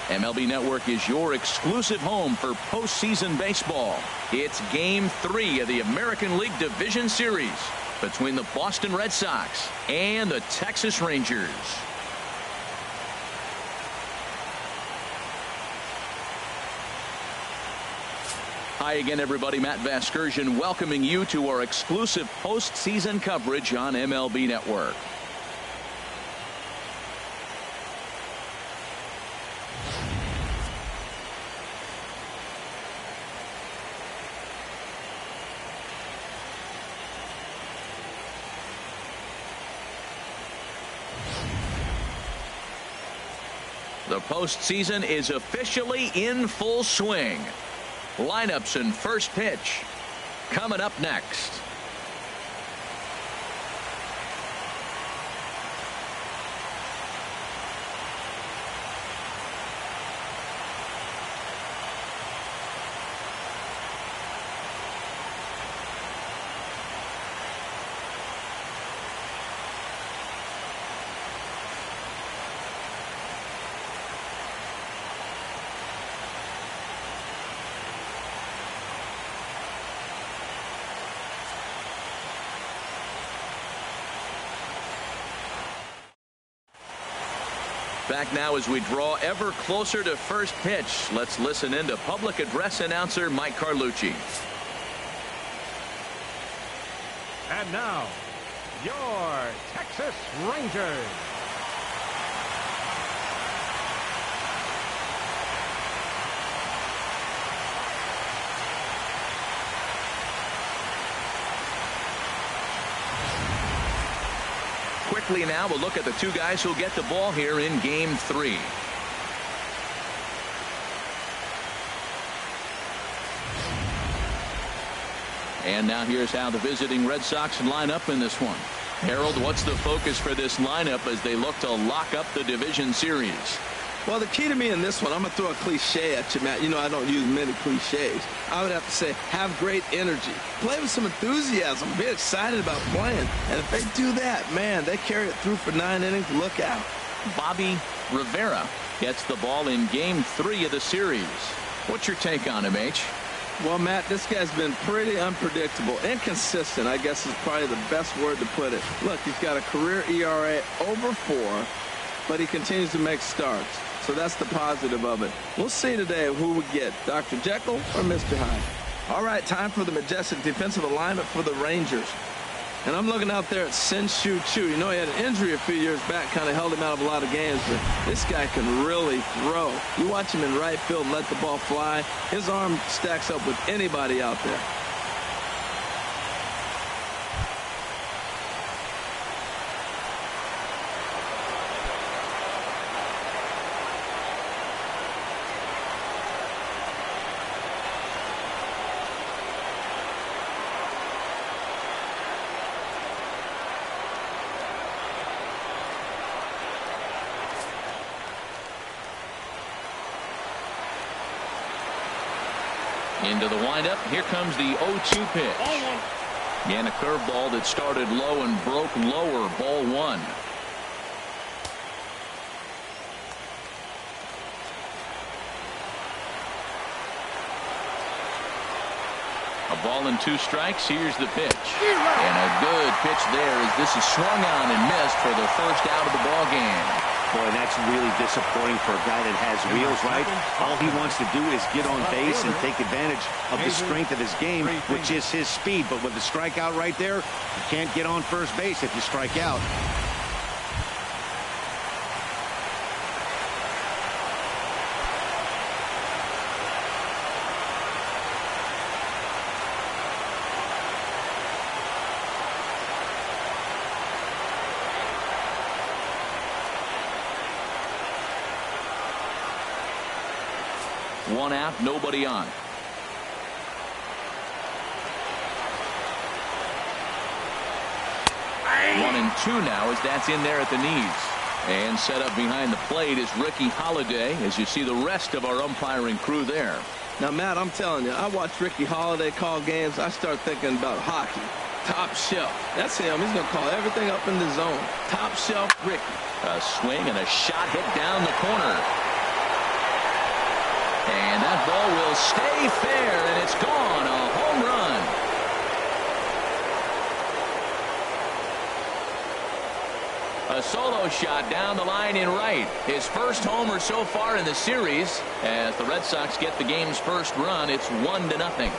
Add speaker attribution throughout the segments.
Speaker 1: MLB Network is your exclusive home for postseason baseball. It's Game 3 of the American League Division Series between the Boston Red Sox and the Texas Rangers. Hi again, everybody. Matt Vasgersian welcoming you to our exclusive postseason coverage on MLB Network. The postseason is officially in full swing. Lineups and first pitch coming up next. Back now as we draw ever closer to first pitch. Let's listen in to public address announcer Mike Carlucci.
Speaker 2: And now, your Texas Rangers.
Speaker 1: Quickly now, we'll look at the two guys who'll get the ball here in Game 3. And now here's how the visiting Red Sox line up in this one. Harold, what's the focus for this lineup as they look to lock up the division series?
Speaker 3: Well, the key to me in this one, I'm going to throw a cliche at you, Matt. You know I don't use many cliches. I would have to say have great energy. Play with some enthusiasm. Be excited about playing. And if they do that, man, they carry it through for 9 innings. Look out.
Speaker 1: Bobby Rivera gets the ball in Game 3 of the series. What's your take on him, H?
Speaker 3: Well, Matt, this guy's been pretty unpredictable. Inconsistent, I guess, is probably the best word to put it. Look, he's got a career ERA over 4, but he continues to make starts. So that's the positive of it. We'll see today who we get, Dr. Jekyll or Mr. Hyde. All right, time for the majestic defensive alignment for the Rangers. And I'm looking out there at Sin-Shu Chu. You know, he had an injury a few years back, kind of held him out of a lot of games, but this guy can really throw. You watch him in right field and let the ball fly. His arm stacks up with anybody out there.
Speaker 1: Into the windup. Here comes the 0-2 pitch. And a curveball that started low and broke lower. Ball 1. A ball and 2 strikes. Here's the pitch. And a good pitch there as this is swung on and missed for the first out of the ball game.
Speaker 4: Boy, that's really disappointing for a guy that has wheels, right? All he wants to do is get on base and take advantage of the strength of his game, which is his speed. But with the strikeout right there, you can't get on first base if you strike out.
Speaker 1: One out, nobody on. 1-2 now as that's in there at the knees. And set up behind the plate is Ricky Holiday as you see the rest of our umpiring crew there.
Speaker 3: Now, Matt, I'm telling you, I watch Ricky Holiday call games. I start thinking about hockey. Top shelf. That's him. He's going to call everything up in the zone. Top shelf Ricky.
Speaker 1: A swing and a shot hit down the corner. And that ball will stay fair, and it's gone. A home run. A solo shot down the line in right. His first homer so far in the series. As the Red Sox get the game's first run, it's 1-0.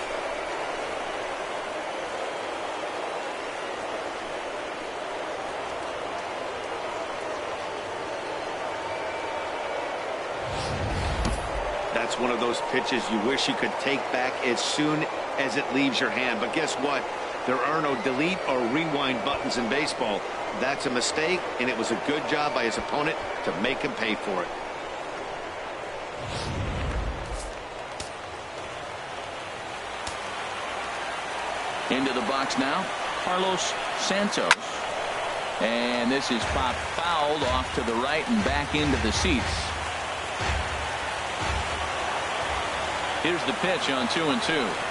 Speaker 4: That's one of those pitches you wish you could take back as soon as it leaves your hand. But guess what? There are no delete or rewind buttons in baseball. That's a mistake, and it was a good job by his opponent to make him pay for it.
Speaker 1: Into the box now, Carlos Santos. And this is popped fouled off to the right and back into the seats. Here's the pitch on 2-2.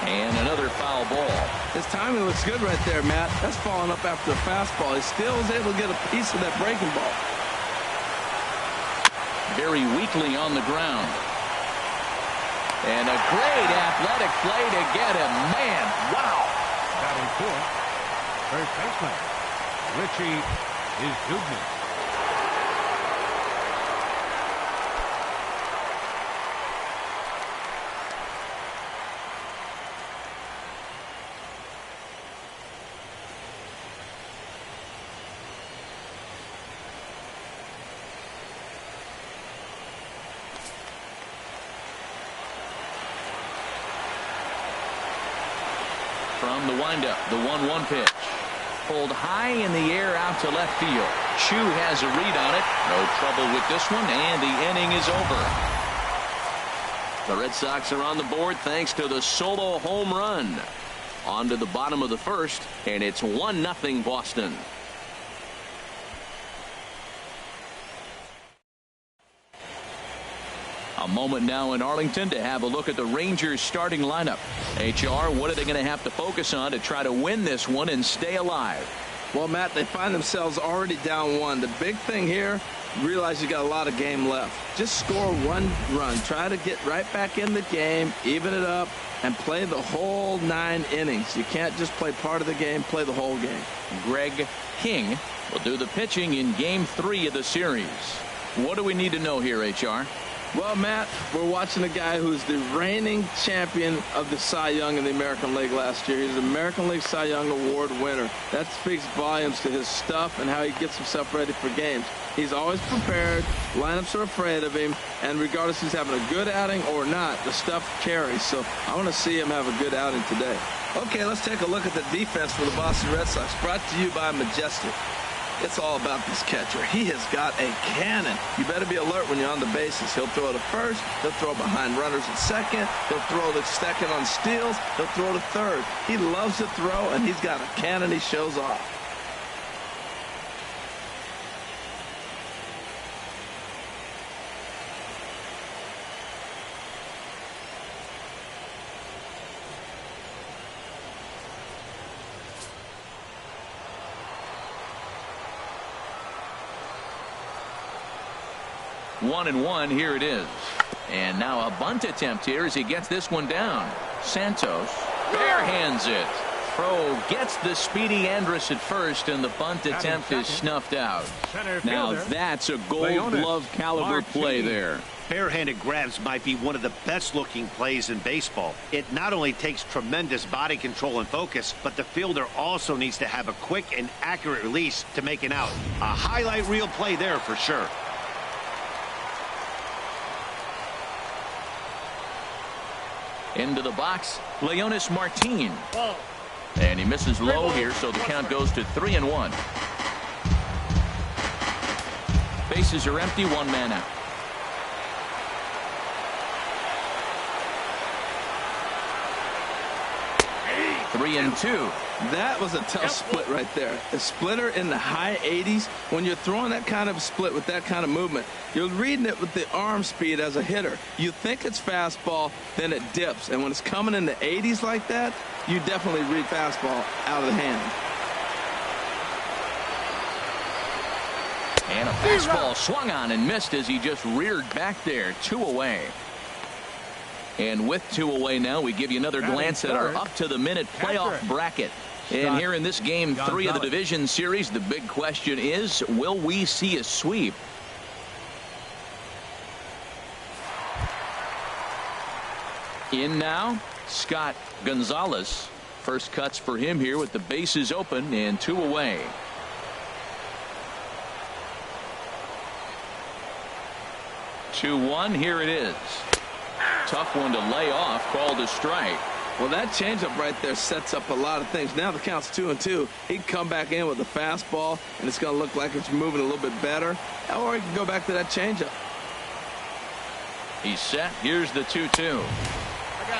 Speaker 1: And another foul ball.
Speaker 3: His timing looks good right there, Matt. That's falling up after the fastball. He still is able to get a piece of that breaking ball.
Speaker 1: Very weakly on the ground. And a great athletic play to get him. Man, wow.
Speaker 2: Batting fourth, first baseman, Richie is Duggan.
Speaker 1: From the windup, the 1-1 pitch. Pulled high in the air out to left field. Chu has a read on it. No trouble with this one, and the inning is over. The Red Sox are on the board thanks to the solo home run. On to the bottom of the first, and it's 1-0 Boston. A moment now in Arlington to have a look at the Rangers starting lineup. HR, what are they going to have to focus on to try to win this one and stay alive?
Speaker 3: Well, Matt, they find themselves already down 1. The big thing here, realize you got a lot of game left. Just score 1 run. Try to get right back in the game, even it up, and play the whole 9 innings. You can't just play part of the game, play the whole game.
Speaker 1: Greg King will do the pitching in Game 3 of the series. What do we need to know here, HR?
Speaker 3: Well, Matt, we're watching a guy who's the reigning champion of the Cy Young in the American League last year. He's the American League Cy Young Award winner. That speaks volumes to his stuff and how he gets himself ready for games. He's always prepared. Lineups are afraid of him. And regardless if he's having a good outing or not, the stuff carries. So I want to see him have a good outing today. Okay, let's take a look at the defense for the Boston Red Sox. Brought to you by Majestic. It's all about this catcher. He has got a cannon. You better be alert when you're on the bases. He'll throw to first. He'll throw behind runners at second. He'll throw to second on steals. He'll throw to third. He loves to throw, and he's got a cannon he shows off.
Speaker 1: One and one, here it is. And now a bunt attempt here as he gets this one down. Santos barehands it. Throw gets the speedy Andrus at first, and the bunt attempt is snuffed out. Now that's a Gold Glove caliber play there.
Speaker 4: Barehanded grabs might be one of the best looking plays in baseball. It not only takes tremendous body control and focus, but the fielder also needs to have a quick and accurate release to make an out. A highlight reel play there for sure.
Speaker 1: Into the box, Leonis Martin. And he misses low here, so the count goes to 3-1. Bases are empty, 1 man out. 3-2.
Speaker 3: That was a tough split right there. A splitter in the high 80s. When you're throwing that kind of split with that kind of movement, you're reading it with the arm speed as a hitter. You think it's fastball, then it dips. And when it's coming in the 80s like that, you definitely read fastball out of the hand.
Speaker 1: And a fastball swung on and missed as he just reared back there. 2 away. And with 2 away now, we give you another glance at our up-to-the-minute playoff bracket. And here in this game 3 of the division series, the big question is, will we see a sweep? In now, Scott Gonzalez. First cuts for him here with the bases open and 2 away. Two-one, here it is. Tough one to lay off, called a strike.
Speaker 3: Well, that changeup right there sets up a lot of things. Now the count's 2-2. He can come back in with a fastball, and it's going to look like it's moving a little bit better. Or he can go back to that changeup.
Speaker 1: He's set. Here's the 2-2.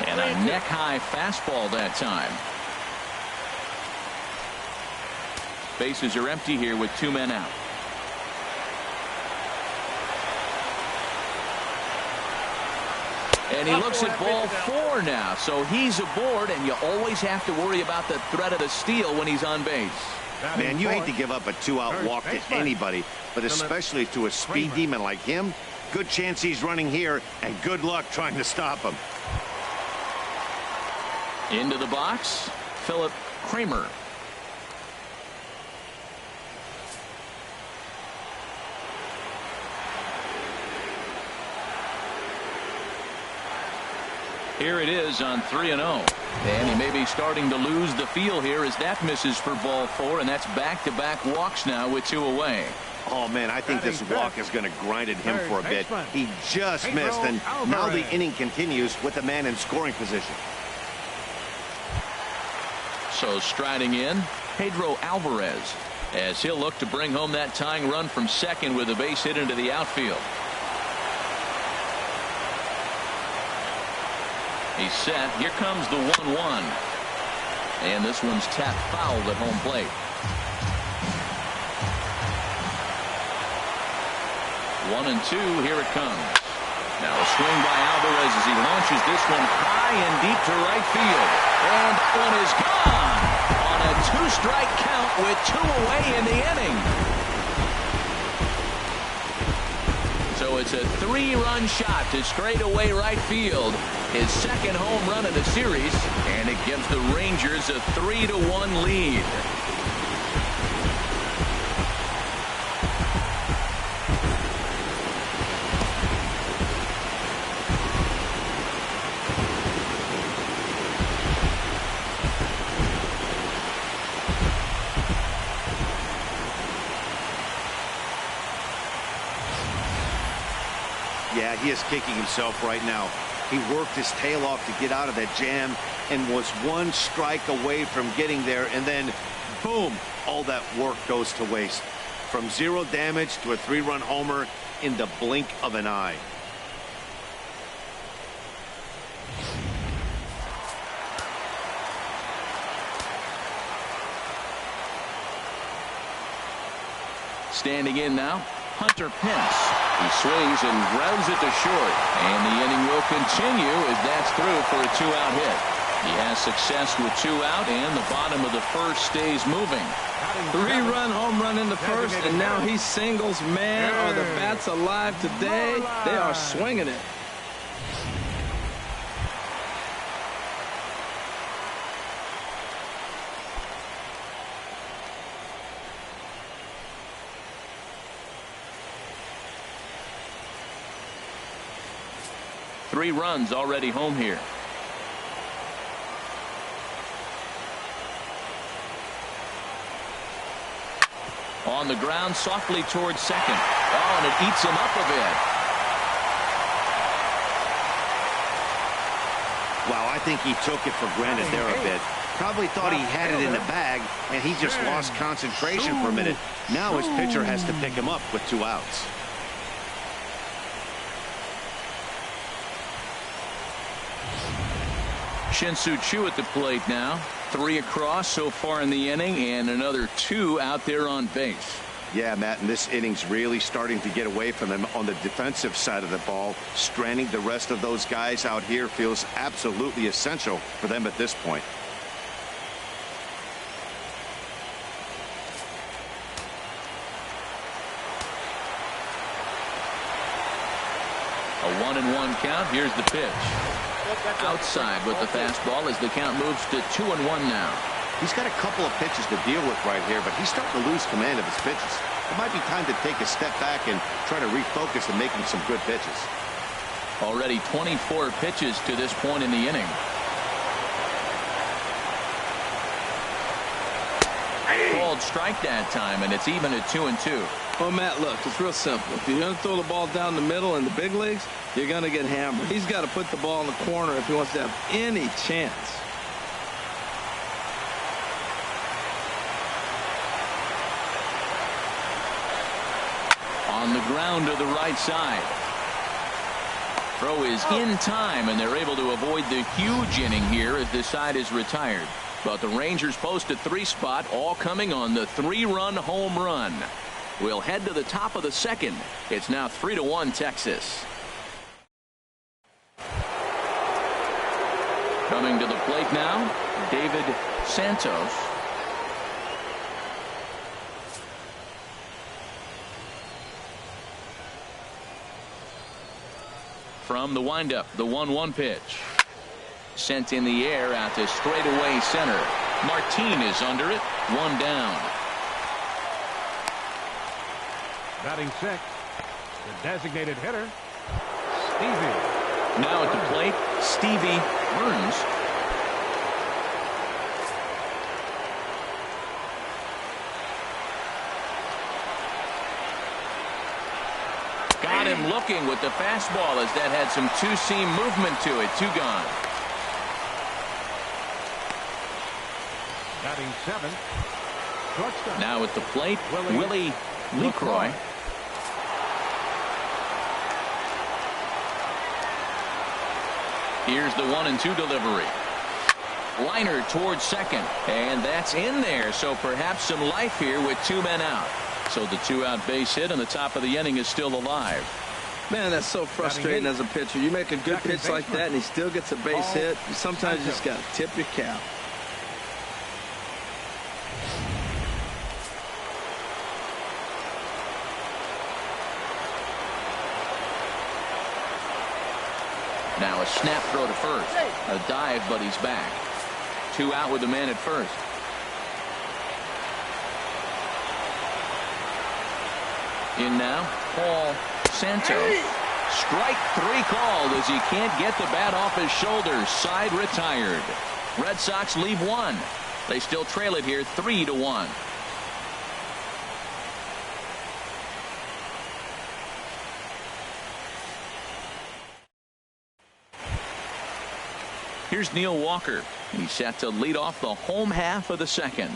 Speaker 1: And a neck-high fastball that time. Bases are empty here with 2 men out. And he looks at ball 4 now, so he's aboard, and you always have to worry about the threat of the steal when he's on base.
Speaker 4: Man, you hate to give up a 2-out walk to anybody, but especially to a speed demon like him. Good chance he's running here, and good luck trying to stop him.
Speaker 1: Into the box, Philip Kramer. Here it is on 3-0. And he may be starting to lose the feel here as that misses for ball 4, and that's back-to-back walks now with 2 away.
Speaker 4: Oh, man, I think this walk is going to grind at him for a bit. He just missed, and now the inning continues with a man in scoring position.
Speaker 1: So striding in, Pedro Alvarez, as he'll look to bring home that tying run from second with a base hit into the outfield. He's set. Here comes the 1-1. And this one's tapped foul at home plate. 1-2. Here it comes. Now a swing by Alvarez as he launches this one high and deep to right field. And that one is gone on a 2-strike count with 2 away in the inning. So it's a 3-run shot to straightaway right field. His second home run of the series, and it gives the Rangers a 3-1 lead.
Speaker 4: Yeah, he is kicking himself right now. He worked his tail off to get out of that jam and was 1 strike away from getting there, and then boom, all that work goes to waste. From 0 damage to a 3-run homer in the blink of an eye.
Speaker 1: Standing in now, Hunter Pence. He swings and grounds it to short. And the inning will continue as that's through for a 2-out hit. He has success with 2 out, and the bottom of the first stays moving.
Speaker 3: 3-run home run in the first, and now he singles. Man, are the bats alive today. They are swinging it.
Speaker 1: Three runs already home here. On the ground softly towards second. Oh, and it eats him up a bit.
Speaker 4: Wow, I think he took it for granted there a bit. Probably thought he had it in the bag, and he just lost concentration for a minute. Now his pitcher has to pick him up with 2 outs.
Speaker 1: Shin-Soo Choo at the plate now. 3 across so far in the inning, and another 2 out there on base.
Speaker 4: Yeah, Matt, and this inning's really starting to get away from them on the defensive side of the ball. Stranding the rest of those guys out here feels absolutely essential for them at this point.
Speaker 1: A 1-1 count. Here's the pitch. Outside with the fastball as the count moves to 2-1 now.
Speaker 4: He's got a couple of pitches to deal with right here, but he's starting to lose command of his pitches. It might be time to take a step back and try to refocus and making some good pitches.
Speaker 1: Already 24 pitches to this point in the inning. Called strike that time, and it's even at 2-2.
Speaker 3: Well, Matt, look, it's real simple. If you're going to throw the ball down the middle in the big leagues, you're going to get hammered. He's got to put the ball in the corner if he wants to have any chance.
Speaker 1: On the ground to the right side. Throw is in time, and they're able to avoid the huge inning here as this side is retired. But the Rangers post a 3 spot, all coming on the 3-run home run. We'll head to the top of the second. It's now 3-1 Texas. Coming to the plate now, David Santos. From the windup, the 1-1 pitch. Sent in the air out to straightaway center. Martin is under it. 1 down.
Speaker 2: Batting 6, the designated hitter, Stevie.
Speaker 1: Now at the plate, Stevie Burns. Got him looking with the fastball as that had some two-seam movement to it. 2 gone.
Speaker 2: Batting 7, shortstop.
Speaker 1: Now at the plate, Willie LeCroy. Here's the 1-2 delivery. Liner towards second, and that's in there. So perhaps some life here with 2 men out. So the 2-out base hit on the top of the inning is still alive.
Speaker 3: Man, that's so frustrating as a pitcher. You make a good pitch like that, and he still gets a base hit. Sometimes you just got to tip your cap.
Speaker 1: Now a snap throw to first. A dive, but he's back. 2 out with the man at first. In now, Paul Santos. Strike 3 called as he can't get the bat off his shoulders. Side retired. Red Sox leave 1. They still trail it here 3-1. Here's Neil Walker. He's set to lead off the home half of the second.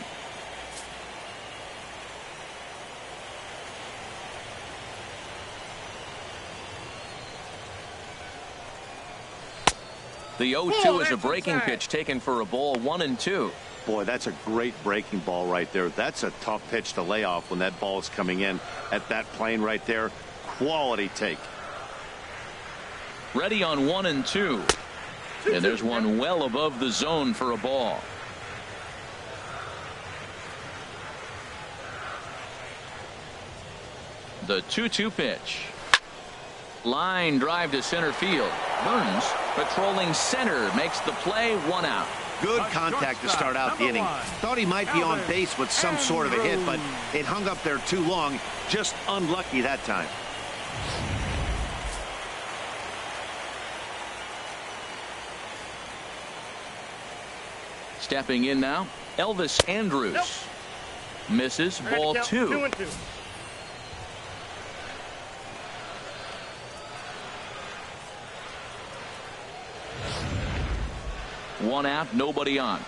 Speaker 1: The 0-2 is a breaking pitch taken for a ball. 1-2.
Speaker 4: Boy, that's a great breaking ball right there. That's a tough pitch to lay off when that ball is coming in at that plane right there. Quality take.
Speaker 1: Ready on 1-2. And there's one well above the zone for a ball. The 2-2 pitch. Line drive to center field. Burns patrolling center makes the play. 1 out.
Speaker 4: Good contact to start out the inning. Thought he might be on base with some sort of a hit, but it hung up there too long. Just unlucky that time.
Speaker 1: Stepping in now, Elvis Andrus. Misses. Ball 2.
Speaker 5: 2-2.
Speaker 1: One out, nobody on.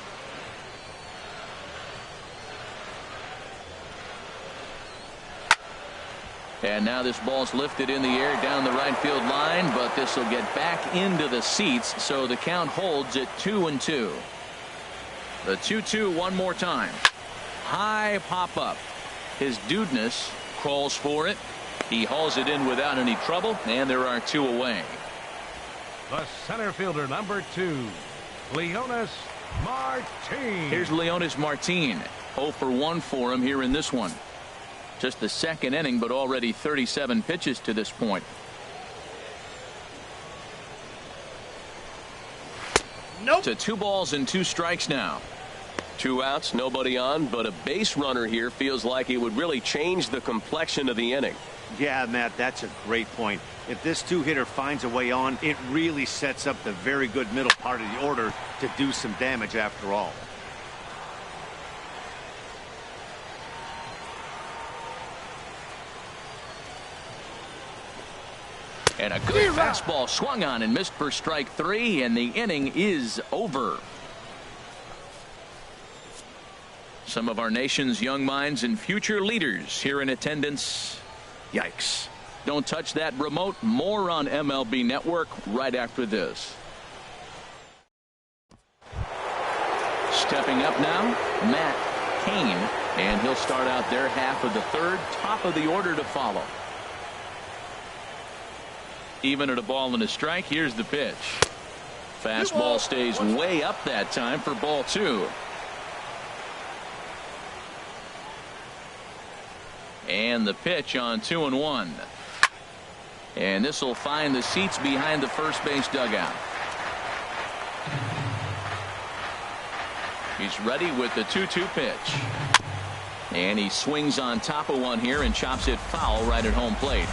Speaker 1: And now this ball's lifted in the air down the right field line, but this will get back into the seats, so the count holds at 2-2. The 2-2 one more time. High pop up. His dudeness crawls for it. He hauls it in without any trouble, and there are 2 away.
Speaker 2: The center fielder, number 2, Leonis Martin.
Speaker 1: Here's Leonis Martin. 0 for 1 for him here in this one. Just the second inning, but already 37 pitches to this point.
Speaker 5: Nope.
Speaker 1: To 2 balls and 2 strikes now.
Speaker 5: 2 outs, nobody on, but a base runner here feels like it would really change the complexion of the inning.
Speaker 4: Yeah, Matt, that's a great point. If this 2-hitter finds a way on, it really sets up the very good middle part of the order to do some damage after all.
Speaker 1: And a good fastball swung on and missed for strike 3, and the inning is over. Some of our nation's young minds and future leaders here in attendance. Yikes. Don't touch that remote. More on MLB Network right after this. Stepping up now, Matt Cain, and he'll start out their half of the 3rd. Top of the order to follow. Even at a ball and a strike, here's the pitch. Fastball stays way up that time for ball 2. And the pitch on 2-1. And this will find the seats behind the first base dugout. He's ready with the 2-2 pitch. And he swings on top of one here and chops it foul right at home plate.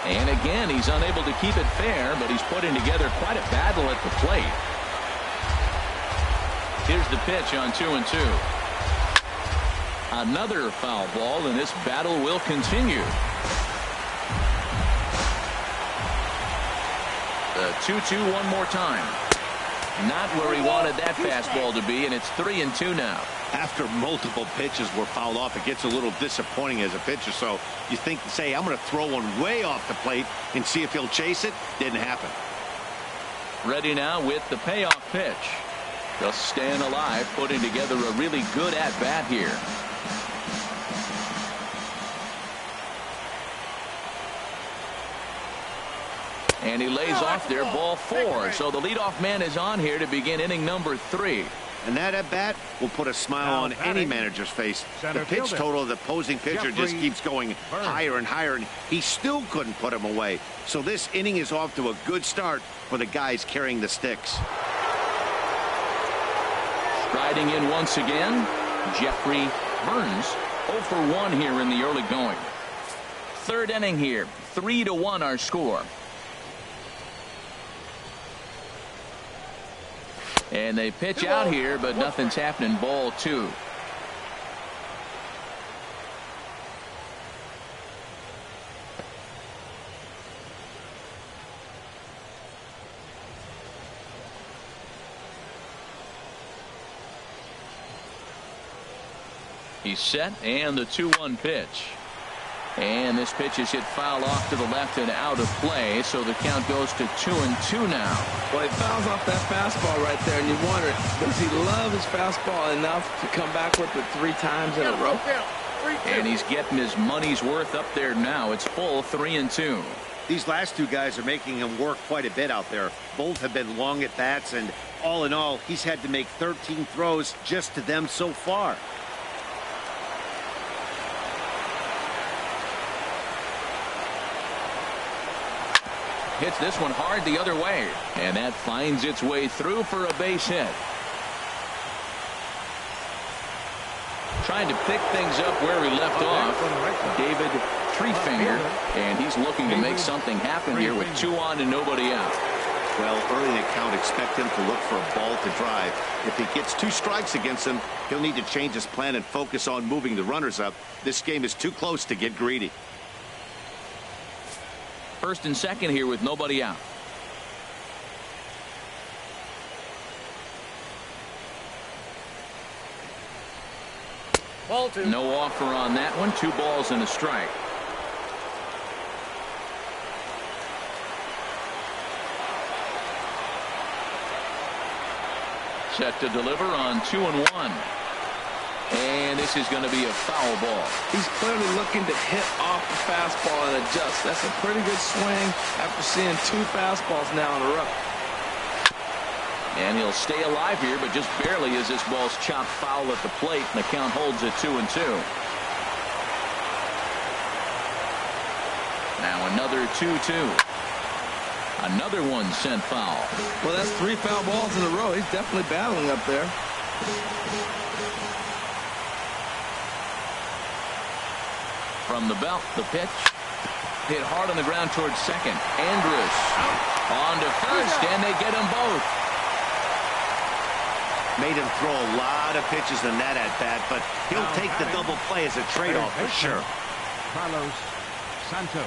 Speaker 1: And again, he's unable to keep it fair, but he's putting together quite a battle at the plate. Here's the pitch on 2-2. Another foul ball, and this battle will continue. The 2-2 one more time. Not where he wanted that fastball to be, and it's 3-2 now.
Speaker 4: After multiple pitches were fouled off, it gets a little disappointing as a pitcher. So you think, say, I'm going to throw one way off the plate and see if he'll chase it. Didn't happen.
Speaker 1: Ready now with the payoff pitch. Just staying alive, putting together a really good at-bat here. And he lays off there, ball 4. So the leadoff man is on here to begin inning number 3.
Speaker 4: And that at-bat will put a smile on any manager's face. The pitch total of the opposing pitcher just keeps going higher and higher, and he still couldn't put him away. So this inning is off to a good start for the guys carrying the sticks.
Speaker 1: Striding in once again, Jeffrey Burns. 0 for 1 here in the early going. 3rd inning here, 3-1 our score. And they pitch out here, but nothing's happening. Ball 2. He's set, and the 2-1 pitch. And this pitch is hit foul off to the left and out of play, so the count goes to 2-2 now.
Speaker 3: Well, he fouls off that fastball right there, and you wonder, does he love his fastball enough to come back with it 3 times in a row?
Speaker 1: And he's getting his money's worth up there now. It's full 3-2.
Speaker 4: These last 2 guys are making him work quite a bit out there. Both have been long at bats, and all in all, he's had to make 13 throws just to them so far.
Speaker 1: Hits this one hard the other way, and that finds its way through for a base hit. Trying to pick things up where he left off, David Treefinger, and he's looking to make something happen here with 2 on and nobody out.
Speaker 4: Well, early in the count, expect him to look for a ball to drive. If he gets 2 strikes against him, he'll need to change his plan and focus on moving the runners up. This game is too close to get greedy.
Speaker 1: 1st and 2nd here with nobody out.
Speaker 2: Ball 2.
Speaker 1: No offer on that one. 2 balls and a strike. set to deliver on 2-1. And this is going to be a foul ball.
Speaker 3: He's clearly looking to hit off the fastball and adjust. That's a pretty good swing after seeing 2 fastballs now in a row.
Speaker 1: And he'll stay alive here, but just barely as this ball's chopped foul at the plate, and the count holds at 2-2. Now another 2-2. Another one sent foul.
Speaker 3: Well, that's 3 foul balls in a row. He's definitely battling up there.
Speaker 1: From the belt, the pitch. Hit hard on the ground towards second. Andrus on to first, and they get them both.
Speaker 4: Made him throw a lot of pitches in that at-bat, but he'll take the double play as a trade-off for sure.
Speaker 2: Carlos Santos.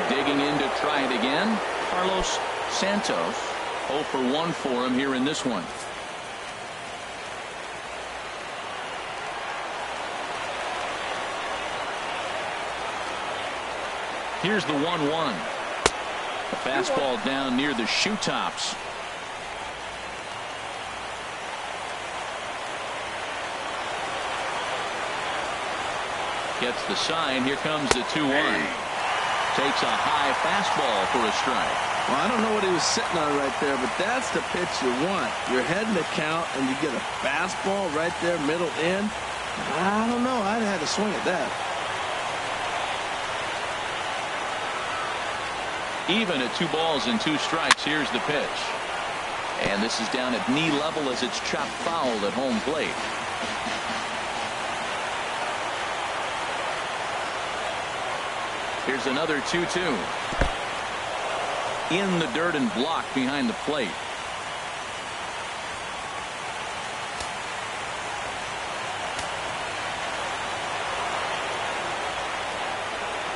Speaker 1: Digging in to try it again. Carlos Santos. 0 for 1 for him here in this one. Here's the 1-1. The fastball down near the shoe tops. Gets the sign. Here comes the 2-1. Takes a high fastball for a strike.
Speaker 3: Well, I don't know what he was sitting on right there, but that's the pitch you want. You're heading the count, and you get a fastball right there, middle in. I don't know. I'd have had to swing at that.
Speaker 1: Even at 2 balls and 2 strikes, here's the pitch. And this is down at knee level as it's chopped foul at home plate. Here's another 2-2. In the dirt and blocked behind the plate.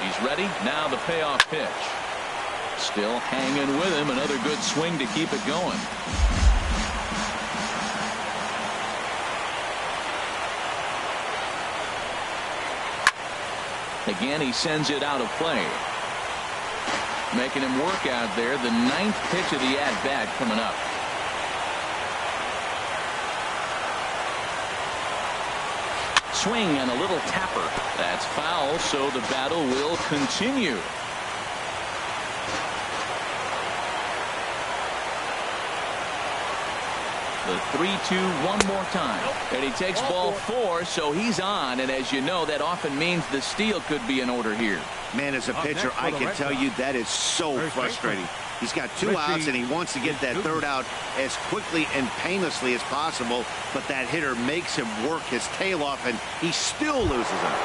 Speaker 1: He's ready. Now the payoff pitch. Still hanging with him. Another good swing to keep it going. Again, he sends it out of play. Making him work out there. The 9th pitch of the at-bat coming up. Swing and a little tapper. That's foul, so the battle will continue. The 3-2 one more time. And he takes ball 4, so he's on. And as you know, that often means the steal could be in order here.
Speaker 4: Man, as a pitcher, I can tell you that is so frustrating. He's got 2 outs, and he wants to get that 3rd out as quickly and painlessly as possible. But that hitter makes him work his tail off, and he still loses him.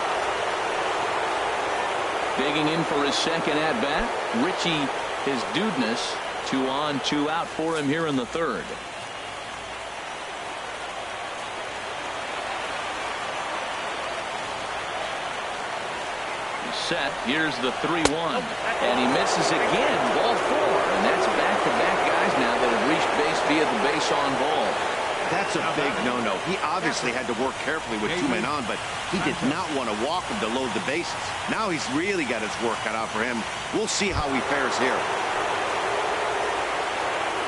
Speaker 1: Digging in for his 2nd at-bat. Richie, his dudeness. 2 on, 2 out for him here in the 3rd. Set. Here's the 3-1, and he misses again. Ball 4, and that's back-to-back guys now that have reached base via the base on ball.
Speaker 4: That's a big no-no. He obviously had to work carefully with 2 men on, but he did not want to walk him to load the bases. Now he's really got his work cut out for him. We'll see how he fares here.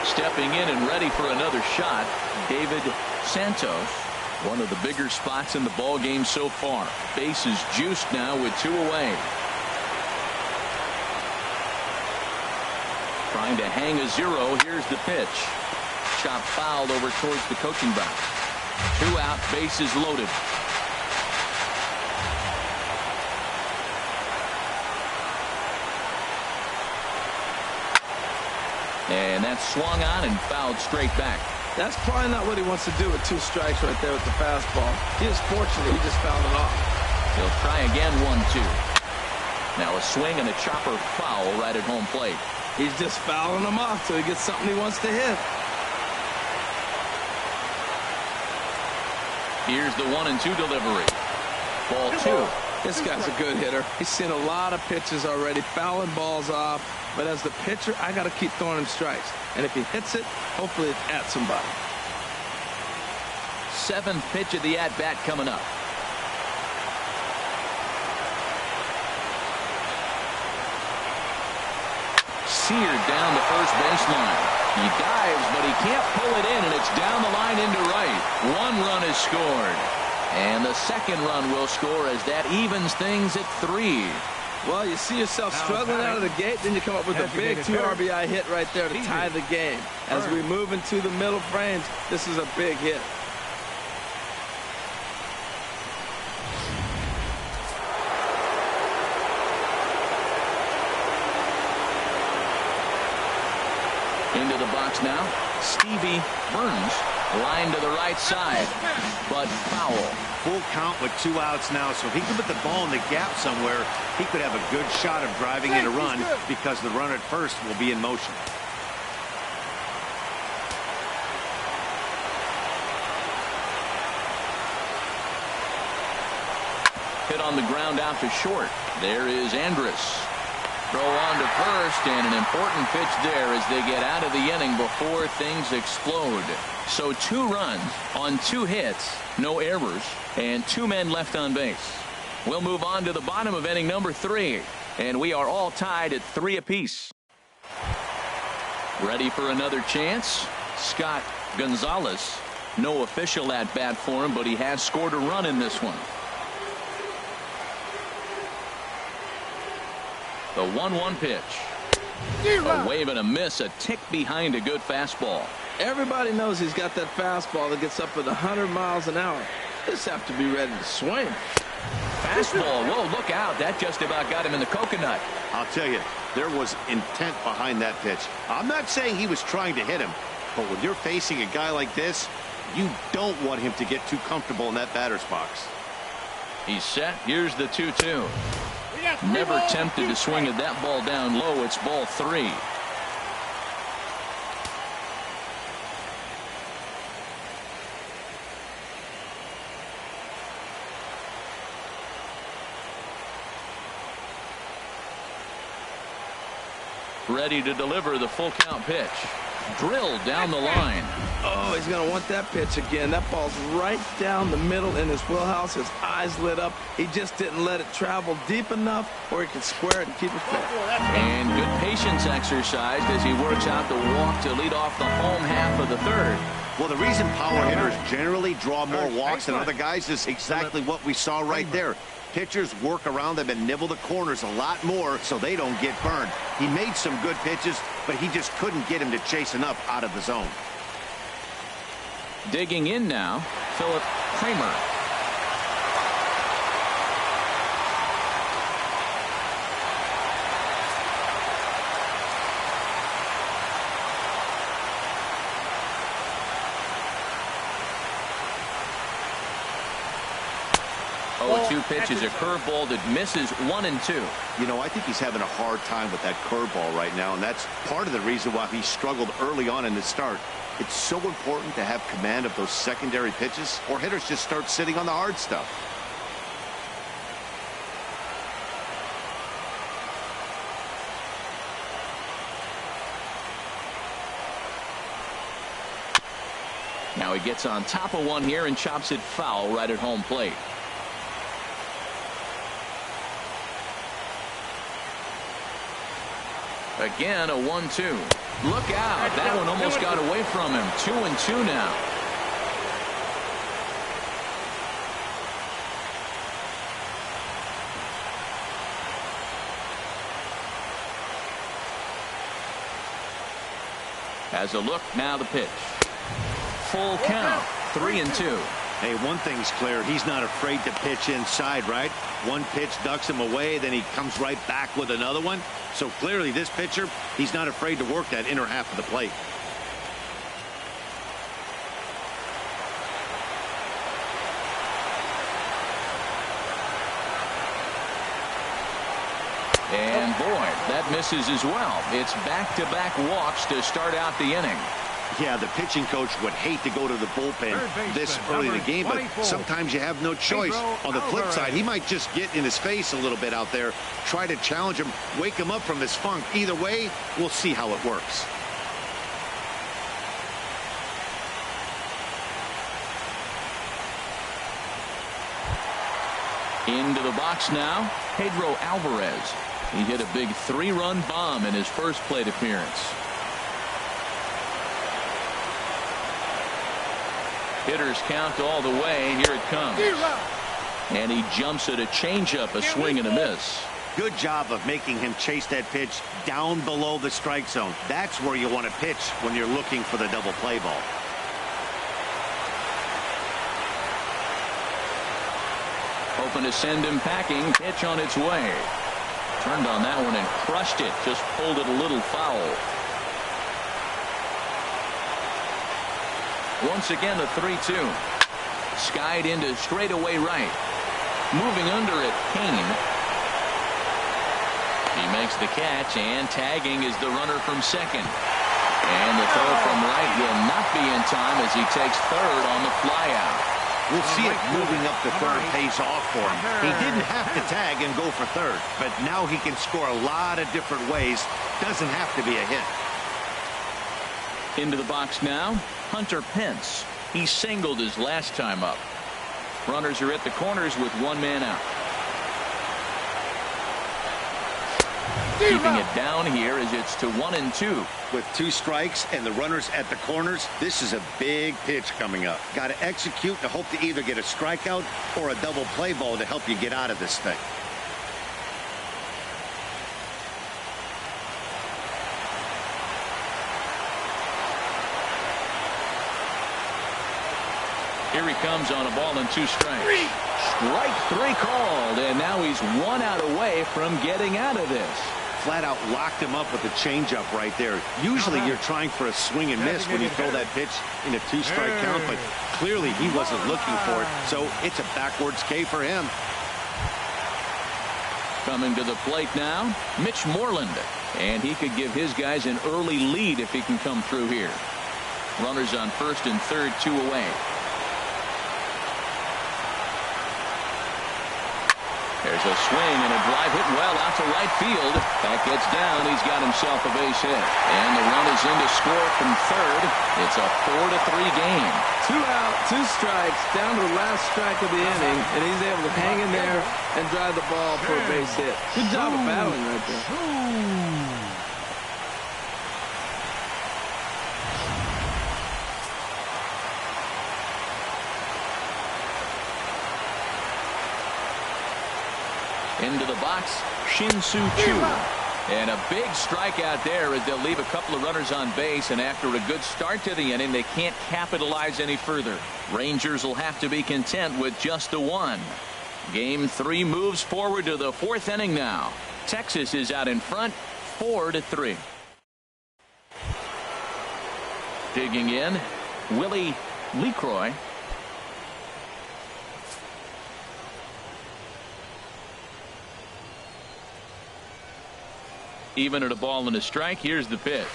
Speaker 1: Stepping in and ready for another shot, David Santos. One of the bigger spots in the ball game so far. Bases juiced now with 2 away. Trying to hang a 0. Here's the pitch. Chop fouled over towards the coaching box. 2 out, bases loaded. And that's swung on and fouled straight back.
Speaker 3: That's probably not what he wants to do with 2 strikes right there with the fastball. He is fortunate he just fouled it off.
Speaker 1: He'll try again 1-2. Now a swing and a chopper foul right at home plate.
Speaker 3: He's just fouling them off till he gets something he wants to hit.
Speaker 1: Here's the 1-2 delivery. Ball 2.
Speaker 3: This guy's a good hitter. He's seen a lot of pitches already, fouling balls off. But as the pitcher, I got to keep throwing him strikes. And if he hits it, hopefully it's at somebody.
Speaker 1: 7th pitch of the at-bat coming up. seared down the first baseline. He dives, but he can't pull it in, and it's down the line into right. 1 run is scored. And the second run will score as that evens things at 3.
Speaker 3: Well, you see yourself struggling out of the gate, then you come up with a big 2 RBI hit right there to tie the game. As we move into the middle frames, this is a big hit.
Speaker 1: Into the box now, Stevie Burns, line to the right side, but foul.
Speaker 4: Full count with 2 outs now, so if he can put the ball in the gap somewhere, he could have a good shot of driving in a run because the runner at first will be in motion.
Speaker 1: Hit on the ground out to short. There is Andrus. Throw on to first, and an important pitch there as they get out of the inning before things explode. So 2 runs on 2 hits, no errors, and 2 men left on base. We'll move on to the bottom of inning number 3, and we are all tied at 3 apiece. Ready for another chance? Scott Gonzalez. No official at bat for him, but he has scored a run in this one. The 1-1 pitch. A wave and a miss, a tick behind a good fastball.
Speaker 3: Everybody knows he's got that fastball that gets up at 100 miles an hour. Just have to be ready to swing.
Speaker 1: Fastball. Whoa, look out. That just about got him in the coconut.
Speaker 4: I'll tell you, there was intent behind that pitch. I'm not saying he was trying to hit him, but when you're facing a guy like this, you don't want him to get too comfortable in that batter's box.
Speaker 1: He's set. Here's the 2-2. Never tempted to swing at that ball down low. It's ball 3. Ready to deliver the full count pitch. Drilled down the line.
Speaker 3: Oh, he's going to want that pitch again. That ball's right down the middle in his wheelhouse. His eyes lit up. He just didn't let it travel deep enough where he could square it and keep it fair.
Speaker 1: And good patience exercised as he works out the walk to lead off the home half of the 3rd.
Speaker 4: Well, the reason power hitters generally draw more walks than other guys is exactly what we saw right there. Pitchers work around them and nibble the corners a lot more so they don't get burned. He made some good pitches, but he just couldn't get him to chase enough out of the zone.
Speaker 1: Digging in now, Philip Kramer. Two pitches, a curveball that misses 1 and 2.
Speaker 4: You know, I think he's having a hard time with that curveball right now, and that's part of the reason why he struggled early on in the start. It's so important to have command of those secondary pitches, or hitters just start sitting on the hard stuff.
Speaker 1: Now he gets on top of one here and chops it foul right at home plate. Again, a 1-2. Look out. That one almost got away from him. 2-2 now. As a look, now the pitch. Full count. 3-2.
Speaker 4: Hey, one thing's clear. He's not afraid to pitch inside, right? One pitch ducks him away, then he comes right back with another one. So clearly this pitcher, he's not afraid to work that inner half of the plate.
Speaker 1: And boy, that misses as well. It's back-to-back walks to start out the inning.
Speaker 4: Yeah, the pitching coach would hate to go to the bullpen this early in the game, but sometimes you have no choice. On the flip side, he might just get in his face a little bit out there, try to challenge him, wake him up from his funk. Either way, we'll see how it works.
Speaker 1: Into the box now, Pedro Alvarez. He hit a big 3-run bomb in his first plate appearance. Hitters count all the way. Here it comes. And he jumps at a changeup, a swing and a miss.
Speaker 4: Good job of making him chase that pitch down below the strike zone. That's where you want to pitch when you're looking for the double play ball.
Speaker 1: Hoping to send him packing. Pitch on its way. Turned on that one and crushed it. Just pulled it a little foul. Once again, the 3-2. Skied into straightaway right. Moving under it, Kane. He makes the catch, and tagging is the runner from second. And the throw from right will not be in time as he takes third on the flyout.
Speaker 4: We'll see if moving up to third pays off for him. He didn't have to tag and go for third, but now he can score a lot of different ways. Doesn't have to be a hit.
Speaker 1: Into the box now, Hunter Pence. He singled his last time up. Runners are at the corners with one man out. Keeping it down here as it's to 1-2.
Speaker 4: With 2 strikes and the runners at the corners, this is a big pitch coming up. Got to execute to hope to either get a strikeout or a double play ball to help you get out of this thing.
Speaker 1: Here he comes on a ball and 2 strikes. Strike 3 called, and now he's 1 out away from getting out of this.
Speaker 4: Flat out locked him up with a changeup right there. Usually you're trying for a swing and miss when you throw that pitch in a 2-strike count, but clearly he wasn't looking for it, so it's a backwards K for him.
Speaker 1: Coming to the plate now, Mitch Moreland, and he could give his guys an early lead if he can come through here. Runners on first and third, 2 away. There's a swing and a drive hit well out to right field. That gets down. He's got himself a base hit. And the run is in to score from third. It's a 4-3 game.
Speaker 3: 2 out, 2 strikes, down to the last strike of the inning, and he's able to hang in there and drive the ball for a base hit. Good job of battling right there.
Speaker 1: Into the box, Shin-Soo Choo. And a big strikeout there as they'll leave a couple of runners on base, and after a good start to the inning, they can't capitalize any further. Rangers will have to be content with just the 1. Game 3 moves forward to the 4th inning now. Texas is out in front, 4-3. Digging in, Willie LeCroy. Even at a ball and a strike, here's the pitch.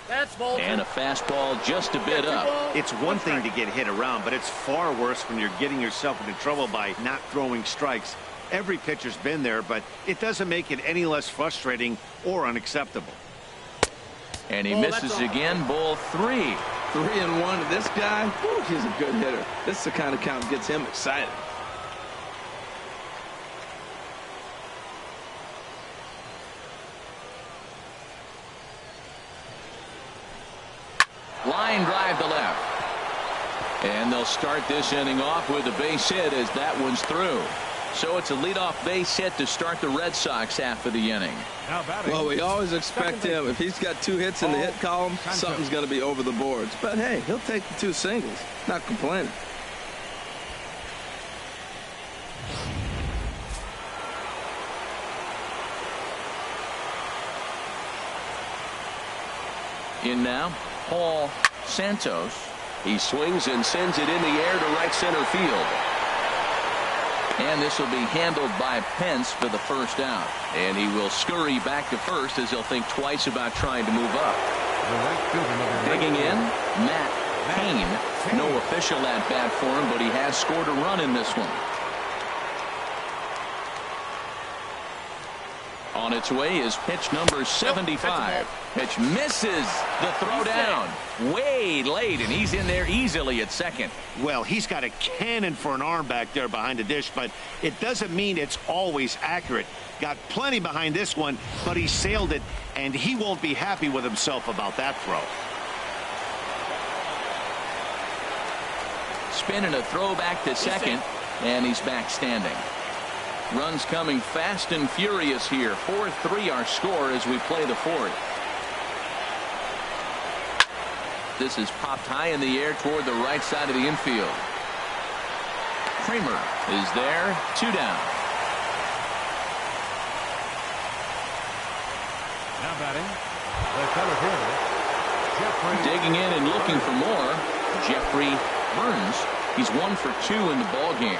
Speaker 1: And a fastball just a bit up.
Speaker 4: It's one thing to get hit around, but it's far worse when you're getting yourself into trouble by not throwing strikes. Every pitcher's been there, but it doesn't make it any less frustrating or unacceptable.
Speaker 1: And he misses again, ball 3.
Speaker 3: 3-1 to this guy. Whew, he's a good hitter. This is the kind of count that gets him excited.
Speaker 1: Line drive to left. And they'll start this inning off with a base hit as that one's through. So it's a leadoff base hit to start the Red Sox half of the inning.
Speaker 3: Well, we always expect him, if he's got 2 hits in the hit column, something's going to be over the boards. But hey, he'll take the 2 singles. Not complaining.
Speaker 1: In now, Paul Santos.
Speaker 5: He swings and sends it in the air to right center field.
Speaker 1: And this will be handled by Pence for the first out. And he will scurry back to first as he'll think twice about trying to move up. Digging in, Matt Payne. No official at bat for him, but he has scored a run in this one. On its way is pitch number 75. Pitch misses the throw down. Way late, and he's in there easily at second.
Speaker 4: Well, he's got a cannon for an arm back there behind the dish, but it doesn't mean it's always accurate. Got plenty behind this one, but he sailed it, and he won't be happy with himself about that throw.
Speaker 1: Spinning a throw back to second, and he's back standing. Runs coming fast and furious here. 4-3 our score as we play the fourth. This is popped high in the air toward the right side of the infield. Kramer is there. 2 down.
Speaker 2: Now batting, the center fielder, Jeffrey.
Speaker 1: Digging in and looking for more, Jeffrey Burns. He's 1 for 2 in the ball game.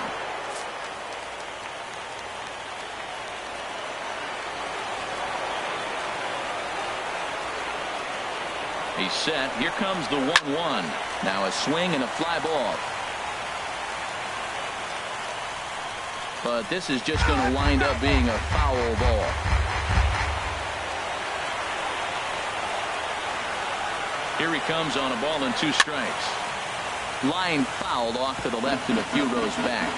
Speaker 1: He's set. Here comes the 1-1. Now a swing and a fly ball. But this is just going to wind up being a foul ball. Here he comes on a ball and 2 strikes. Line fouled off to the left and a few rows back.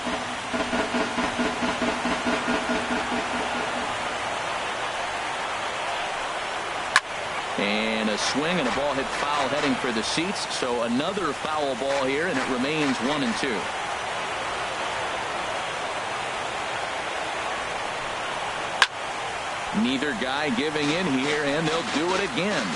Speaker 1: And a swing and a ball hit foul heading for the seats. So another foul ball here, and it remains 1-2. Neither guy giving in here, and they'll do it again.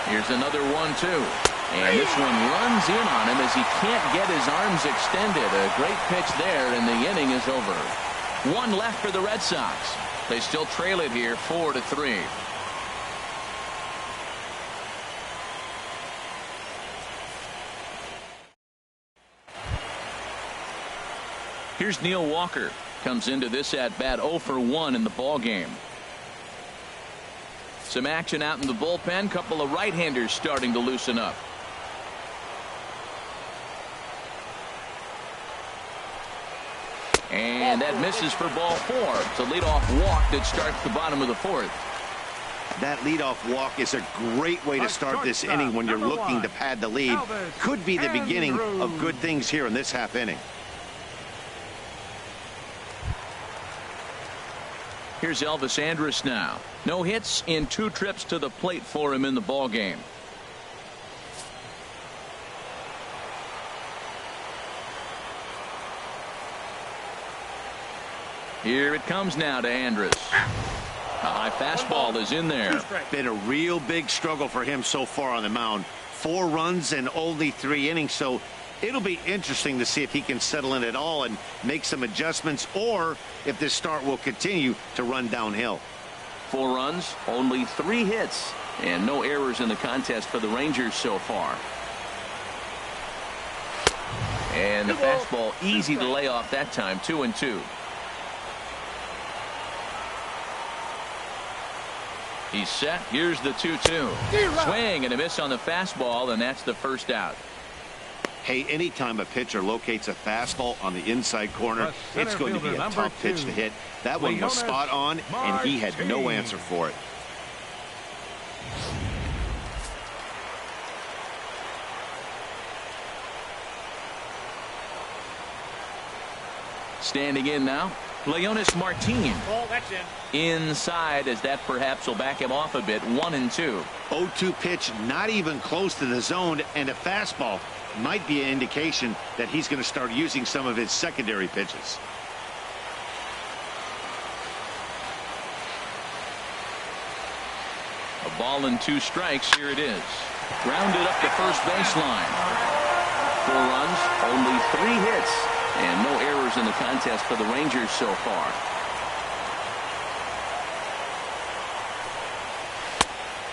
Speaker 1: Here's another 1-2. And this one runs in on him as he can't get his arms extended. A great pitch there, and the inning is over. 1 left for the Red Sox. They still trail it here 4-3. Here's Neil Walker. Comes into this at bat 0 for 1 in the ball game. Some action out in the bullpen. Couple of right-handers starting to loosen up. And that misses for ball 4. It's a leadoff walk that starts the bottom of the 4th.
Speaker 4: That leadoff walk is a great way to start this inning when you're looking to pad the lead. Could be the beginning of good things here in this half inning.
Speaker 1: Here's Elvis Andrus now. No hits in 2 trips to the plate for him in the ball game. Here it comes now to Andrus. A high fastball is in there.
Speaker 4: Been a real big struggle for him so far on the mound. 4 runs in only 3 innings, so it'll be interesting to see if he can settle in at all and make some adjustments, or if this start will continue to run downhill.
Speaker 1: 4 runs, only 3 hits, and no errors in the contest for the Rangers so far. And the fastball easy to lay off that time. 2-2. He's set. Here's the 2-2. Swing and a miss on the fastball, and that's the first out.
Speaker 4: Hey, anytime a pitcher locates a fastball on the inside corner, it's going to be a tough pitch to hit. That one was spot on, and he had no answer for it.
Speaker 1: Standing in now, Leonis Martin.
Speaker 6: Oh, that's in.
Speaker 1: Inside, as that perhaps will back him off a bit. 1-2.
Speaker 4: 0-2 pitch, not even close to the zone, and a fastball might be an indication that he's going to start using some of his secondary pitches.
Speaker 1: A ball and 2 strikes. Here it is. Grounded up the first baseline. 4 runs, only 3 hits, and no errors in the contest for the Rangers so far.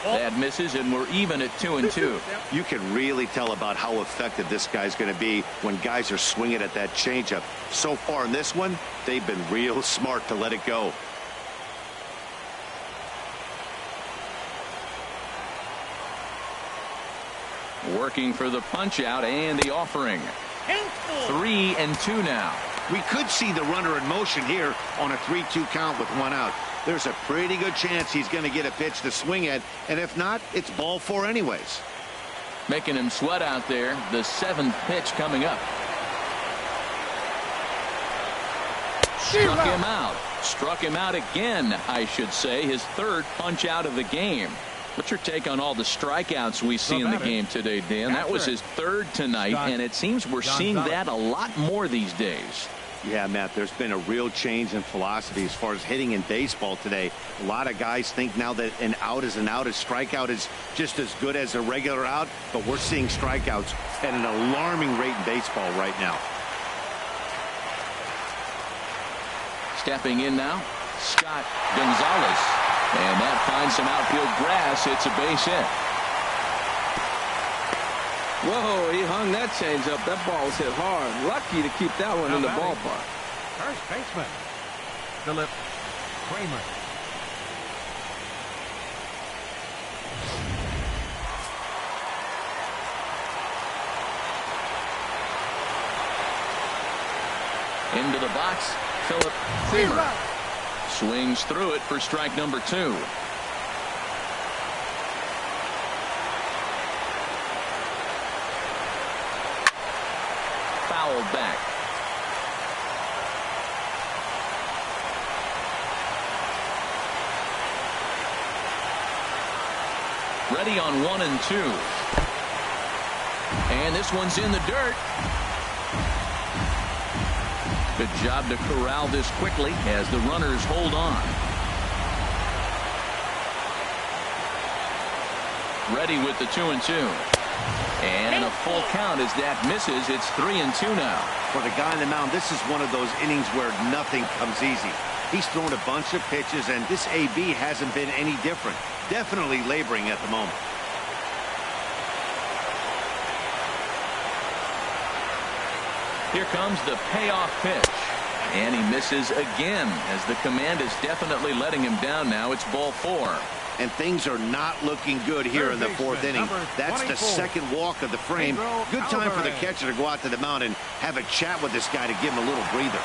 Speaker 1: That misses, and we're even at 2-2.
Speaker 4: You can really tell about how effective this guy's going to be when guys are swinging at that changeup. So far in this one, they've been real smart to let it go.
Speaker 1: Working for the punch out and the offering. 3-2 now.
Speaker 4: We could see the runner in motion here on a 3-2 count with 1 out. There's a pretty good chance he's going to get a pitch to swing at, and if not, it's ball 4 anyways.
Speaker 1: Making him sweat out there. The 7th pitch coming up. Struck him out. Struck him out again, I should say. His 3rd punch out of the game. What's your take on all the strikeouts we see in the game today, Dan? That was his 3rd tonight, and it seems we're seeing that a lot more these days.
Speaker 4: Yeah, Matt, there's been a real change in philosophy as far as hitting in baseball today. A lot of guys think now that an out is an out. A strikeout is just as good as a regular out, but we're seeing strikeouts at an alarming rate in baseball right now.
Speaker 1: Stepping in now, Scott Gonzalez. And that finds some outfield grass. It's a base hit.
Speaker 3: Whoa, he hung that changeup. That ball was hit hard. Lucky to keep that one in the ballpark.
Speaker 2: First baseman, Philip Kramer.
Speaker 1: Into the box, Philip Kramer. Swings through it for strike number 2. Fouled back. Ready on 1-2. And this one's in the dirt. Good job to corral this quickly as the runners hold on. Ready with the 2-2. And a full count as that misses. It's 3-2 now.
Speaker 4: For the guy on the mound, this is one of those innings where nothing comes easy. He's thrown a bunch of pitches, and this AB hasn't been any different. Definitely laboring at the moment.
Speaker 1: Here comes the payoff pitch. And he misses again as the command is definitely letting him down now. It's ball 4.
Speaker 4: And things are not looking good here in the 4th inning. That's the 2nd walk of the frame. Good time for the catcher to go out to the mound and have a chat with this guy to give him a little breather.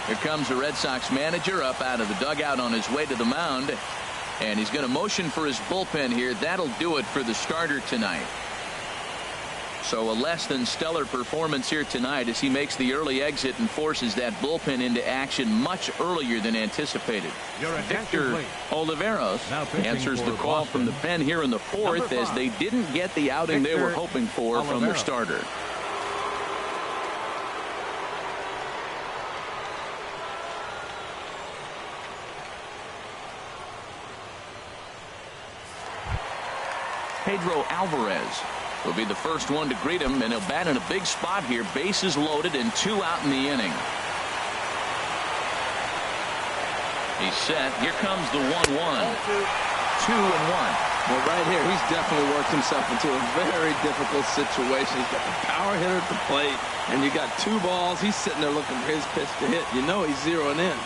Speaker 1: Here comes the Red Sox manager up out of the dugout on his way to the mound. And he's going to motion for his bullpen here. That'll do it for the starter tonight. So a less than stellar performance here tonight as he makes the early exit and forces that bullpen into action much earlier than anticipated. Victor Oliveros answers the call from the pen here in the 4th as they didn't get the outing they were hoping for from their starter. Pedro Alvarez will be the first one to greet him, and he'll bat in a big spot here. Bases loaded and 2 out in the inning. He's set. Here comes the 1-1. 2-1.
Speaker 3: Well, right here, he's definitely worked himself into a very difficult situation. He's got the power hitter at the plate, and you got 2 balls. He's sitting there looking for his pitch to hit. You know he's zeroing in.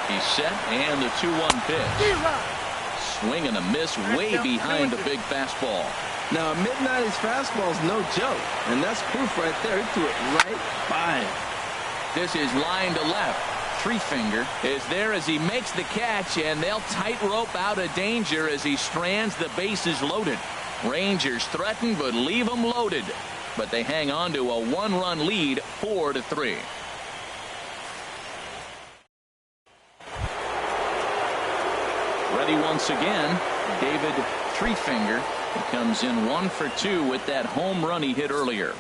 Speaker 1: He's set, and the 2-1 pitch. Swing and a miss way behind the big fastball.
Speaker 3: Now, a mid-90s fastball is no joke, and that's proof right there. He threw it right by him.
Speaker 1: This is line to left. Three-finger is there as he makes the catch, and they'll tightrope out of danger as he strands the bases loaded. Rangers threaten, but leave them loaded. But they hang on to a 1-run lead, 4-3. Ready once again, David Threefinger. He comes in 1 for 2 with that home run he hit earlier.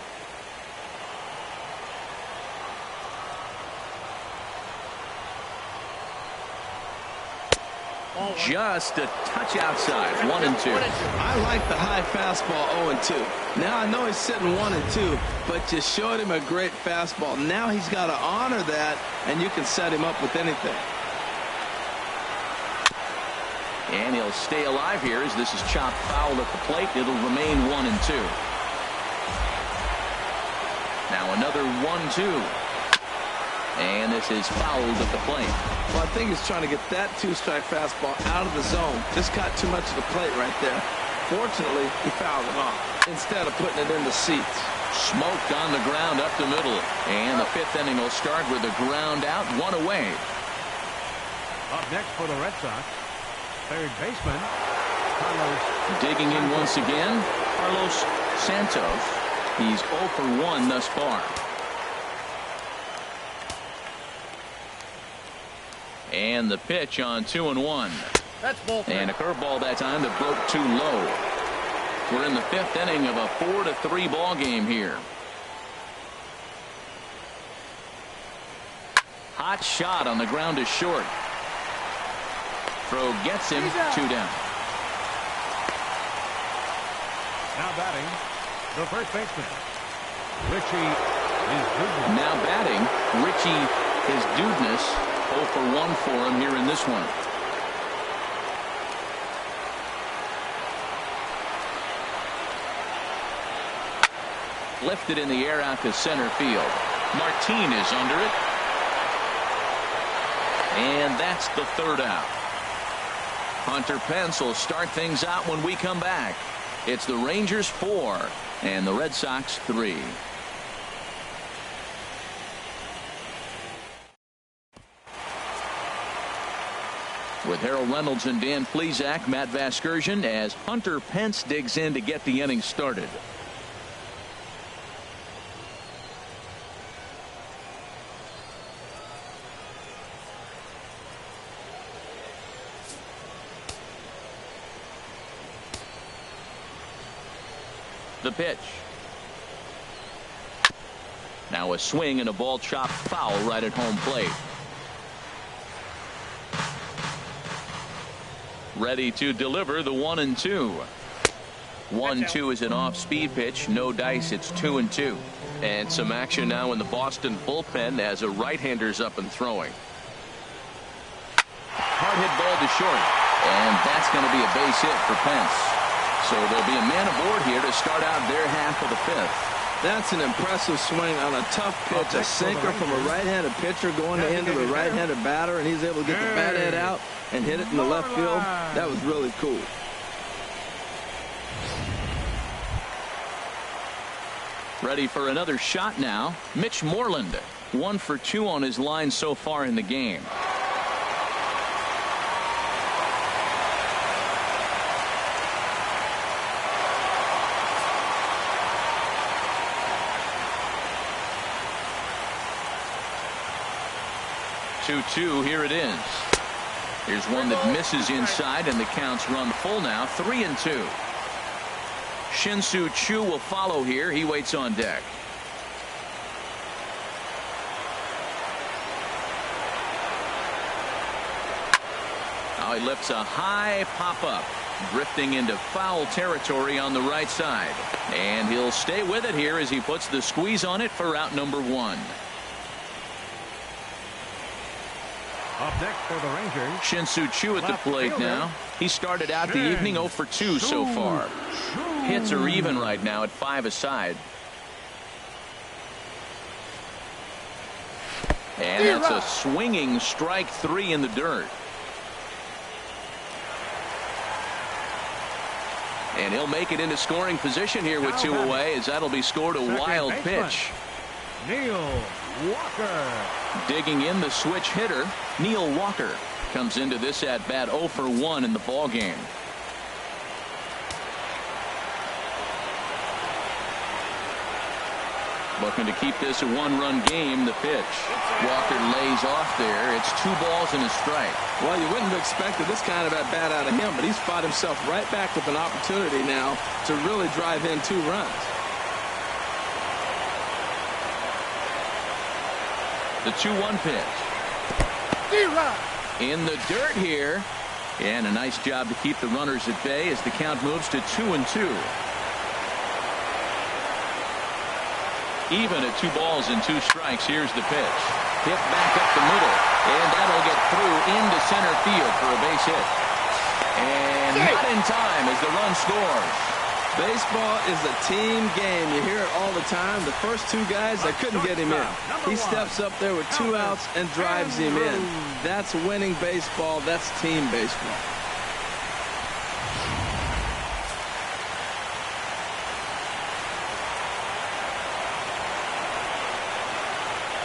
Speaker 1: Just a touch outside, 1-2.
Speaker 3: I like the high fastball 0-2. Now I know he's sitting 1-2, but you showed him a great fastball. Now he's got to honor that, and you can set him up with anything.
Speaker 1: And he'll stay alive here as this is chopped foul at the plate. It'll remain 1-2. Now another 1-2. And this is fouled at the plate.
Speaker 3: Well, I think he's trying to get that two-strike fastball out of the zone. Just caught too much of the plate right there. Fortunately, he fouled it off instead of putting it in the seats.
Speaker 1: Smoked on the ground up the middle. And the fifth inning will start with a ground out, one away.
Speaker 2: Up next for the Red Sox, third baseman, Carlos.
Speaker 1: Digging in once again, Carlos Santos. He's 0 for 1 thus far. And the pitch on 2-1.
Speaker 2: That's ball.
Speaker 1: And a curveball that time that broke too low. We're in the fifth inning of a 4-3 ball game here. Hot shot on the ground is short. Throw gets him, 2 down.
Speaker 2: Now batting, the first baseman, Richie Isdudness.
Speaker 1: Now batting, Richie Isdudness, 0 for 1 for him here in this one. Lifted in the air out to center field. Martin is under it. And that's the third out. Hunter Pence will start things out when we come back. It's the Rangers 4 and the Red Sox 3. With Harold Reynolds and Dan Plesac, Matt Vasgersian as Hunter Pence digs in to get the inning started. The pitch. Now a swing and a ball chopped foul right at home plate. Ready to deliver the 1-2. 1-2 is an off-speed pitch. No dice. It's 2-2.
Speaker 5: And some action now in the Boston bullpen as a right-hander's up and throwing.
Speaker 1: Hard hit ball to short. And that's going to be a base hit for Pence. So there'll be a man aboard here to start out their half of the fifth.
Speaker 3: That's an impressive swing on a tough pitch. A sinker from a right-handed pitcher going into the right-handed batter, and he's able to get the bat head out and hit it in the left field. That was really cool.
Speaker 1: Ready for another shot now. Mitch Moreland, 1 for 2 on his line so far in the game. Here it is. Here's one that misses inside, and the count's run full now. 3-2. Shin-Soo Choo will follow here. He waits on deck. Now he lifts a high pop-up, drifting into foul territory on the right side. And he'll stay with it here as he puts the squeeze on it for out number 1.
Speaker 2: Up next for the Rangers,
Speaker 1: Shin-Soo Choo at the plate now. He started out the evening 0 for 2 so far. Hits are even right now at 5 aside. And that's a swinging strike 3 in the dirt. And he'll make it into scoring position here with 2 away, as that'll be scored a wild pitch.
Speaker 2: Neil Walker.
Speaker 1: Digging in, the switch hitter, Neil Walker, comes into this at bat 0 for 1 in the ball game. Looking to keep this a 1-run game. The pitch. Walker lays off there. It's 2 balls and a strike.
Speaker 3: Well, you wouldn't have expected this kind of at bat out of him, but he's fought himself right back with an opportunity now to really drive in 2 runs.
Speaker 1: The 2-1 pitch. In the dirt here. And a nice job to keep the runners at bay as the count moves to 2-2. Even at 2 balls and 2 strikes. Here's the pitch. Hit back up the middle. And that'll get through into center field for a base hit. And not in time as the run scores.
Speaker 3: Baseball is a team game. You hear it all the time. The first two guys, they couldn't get him in. He steps up there with 2 outs and drives him in. That's winning baseball. That's team baseball.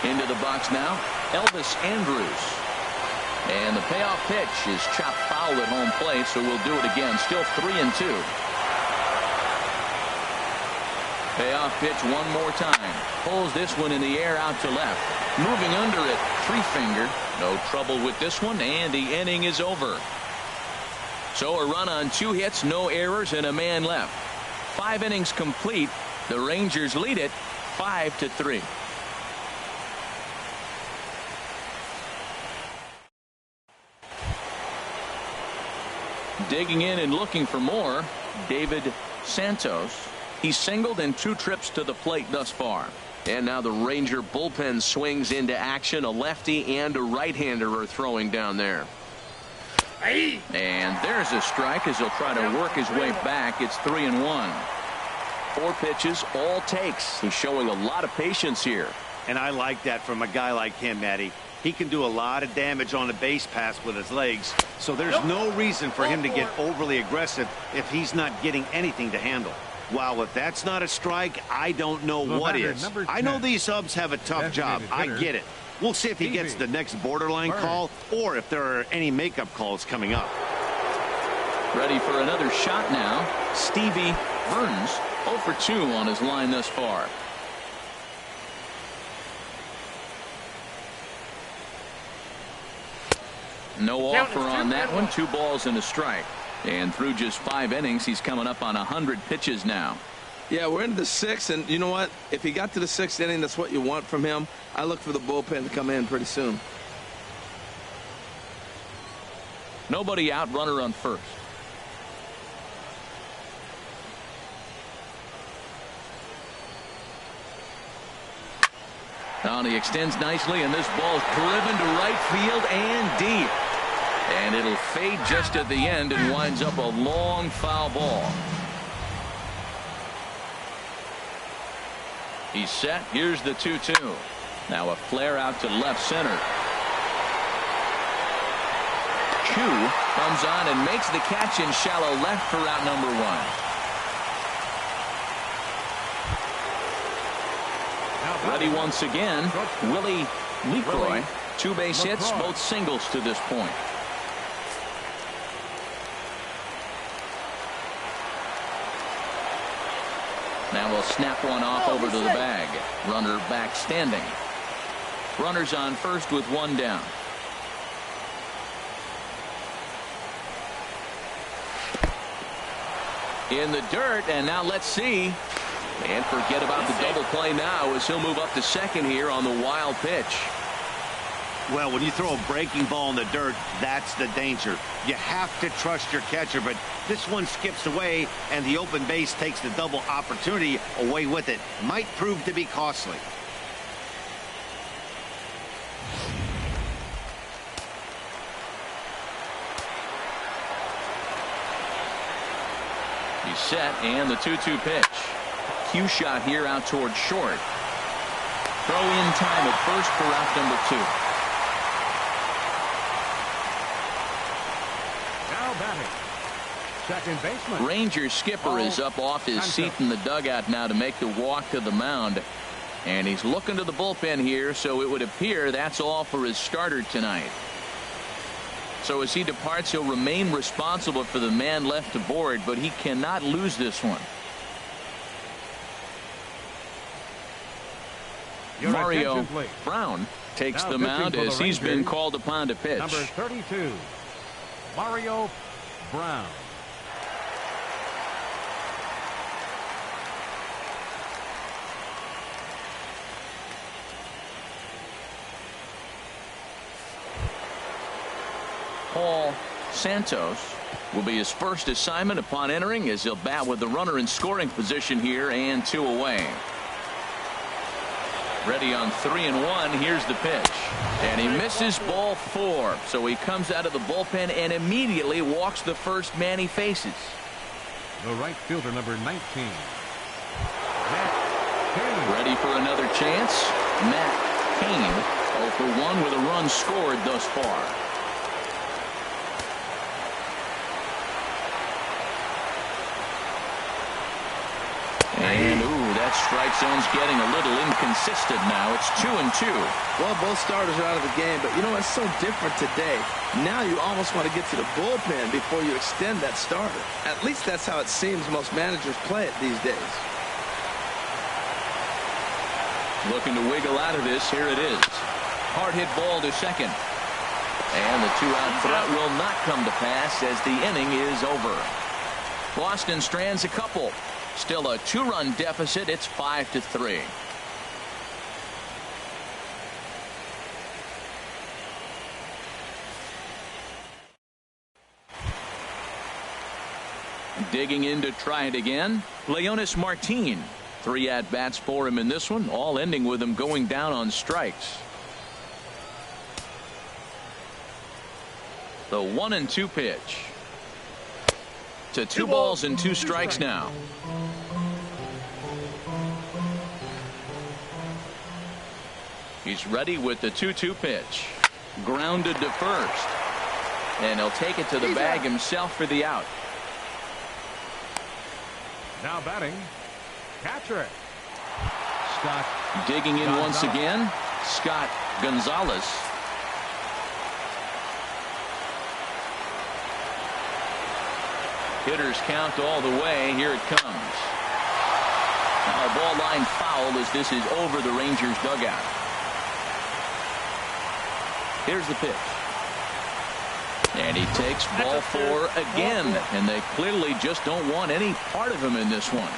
Speaker 1: Into the box now, Elvis Andrus. And the payoff pitch is chopped foul at home plate, so we'll do it again. Still 3-2. Payoff pitch one more time. Pulls this one in the air out to left. Moving under it, 3-finger. No trouble with this one, and the inning is over. So a run on 2 hits, no errors, and a man left. 5 innings complete. The Rangers lead it 5-3. Digging in and looking for more, David Santos. He's singled in 2 trips to the plate thus far. And now the Ranger bullpen swings into action. A lefty and a right-hander are throwing down there. And there's a strike as he'll try to work his way back. It's 3-1. 4 pitches, all takes. He's showing a lot of patience here.
Speaker 4: And I like that from a guy like him, Matty. He can do a lot of damage on a base pass with his legs, so there's no reason for him to get overly aggressive if he's not getting anything to handle. Wow, if that's not a strike, I don't know what is. I know these subs have a tough job. I get it. We'll see if he gets the next borderline call or if there are any makeup calls coming up.
Speaker 1: Ready for another shot now. Stevie Burns 0 for 2 on his line thus far. No offer on that one. 2 balls and a strike. And through just 5 innings, he's coming up on 100 pitches now.
Speaker 3: Yeah, we're into the 6th, and you know what? If he got to the 6th inning, that's what you want from him. I look for the bullpen to come in pretty soon.
Speaker 1: Nobody out, runner on first. Now he extends nicely, and this ball's driven to right field and deep. And it'll fade just at the end and winds up a long foul ball. He's set. Here's the 2-2. Now a flare out to left center. Chu comes on and makes the catch in shallow left for out number 1. Ready once again, Willie Leroy. 2 base hits, both singles to this point. Now we'll snap one off over to the bag. Runner back standing. Runners on first with 1 down. In the dirt, and now let's see. And forget about the double play now as he'll move up to second here on the wild pitch.
Speaker 4: Well, when you throw a breaking ball in the dirt, that's the danger. You have to trust your catcher, but this one skips away, and the open base takes the double opportunity away with it. Might prove to be costly.
Speaker 1: He's set, and the 2-2 pitch. Cue shot here out towards short. Throw in time at first for out number 2.
Speaker 2: Now batting, second baseman.
Speaker 1: Rangers skipper is up off his seat in the dugout now to make the walk to the mound. And he's looking to the bullpen here, so it would appear that's all for his starter tonight. So as he departs, he'll remain responsible for the man left to board, but he cannot lose this one. Mario Brown takes the mound as he's been called upon to pitch.
Speaker 2: Number 32, Mario Brown.
Speaker 1: Paul Santos will be his first assignment upon entering as he'll bat with the runner in scoring position here and 2 away. Ready on 3-1. Here's the pitch. And he misses ball 4. So he comes out of the bullpen and immediately walks the first man he faces.
Speaker 2: The right fielder, number 19.
Speaker 1: Ready for another chance. Matt Cain, 0 for 1 with a run scored thus far. And that strike zone's getting a little inconsistent now. It's 2-2.
Speaker 3: Well, both starters are out of the game, but you know, it's so different today. Now you almost want to get to the bullpen before you extend that starter. At least that's how it seems most managers play it these days.
Speaker 1: Looking to wiggle out of this. Here it is. Hard hit ball to second. And the 2-out threat will not come to pass as the inning is over. Boston strands a couple. Still a 2-run deficit. It's 5-3. Digging in to try it again, Leonis Martin. 3 at-bats for him in this one, all ending with him going down on strikes. The 1-2 pitch. To 2 balls and 2 strikes now. He's ready with the 2-2 pitch. Grounded to first. And he'll take it to the bag himself for the out.
Speaker 2: Now batting, catcher. Scott.
Speaker 1: Digging in once again, Scott Gonzalez. Hitters count all the way. Here it comes. Now a ball line foul as this is over the Rangers dugout. Here's the pitch. And he takes ball 4 again. And they clearly just don't want any part of him in this one.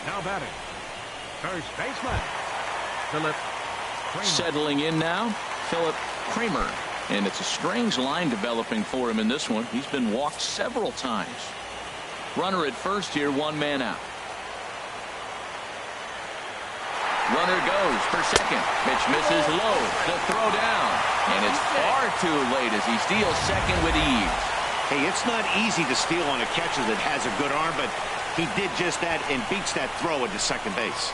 Speaker 2: Now batting, first baseman, Philip Kramer.
Speaker 1: Settling in now, Philip Kramer. And it's a strange line developing for him in this one. He's been walked several times. Runner at first here, 1 man out. Runner goes for second. Pitch misses low. The throw down. And it's far too late as he steals second with ease.
Speaker 4: Hey, it's not easy to steal on a catcher that has a good arm, but he did just that and beats that throw into second base.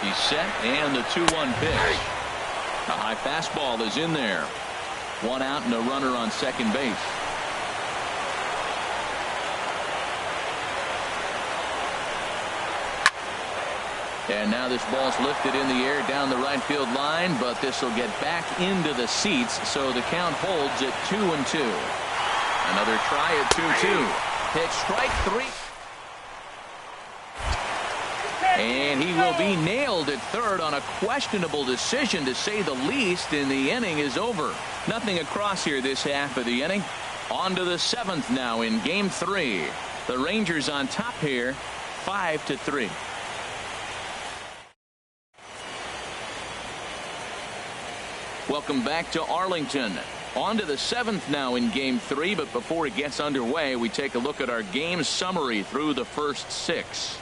Speaker 1: He's set, and the 2-1 pitch. A high fastball is in there. 1 out and a runner on second base. And now this ball's lifted in the air down the right field line, but this will get back into the seats, so the count holds at 2-2. Another try at 2-2. Pitch strike 3. And he will be nailed at third on a questionable decision, to say the least, and the inning is over. Nothing across here this half of the inning. On to the 7th now in Game 3. The Rangers on top here, 5-3. Welcome back to Arlington. On to the 7th now in Game 3, but before it gets underway, we take a look at our game summary through the first 6.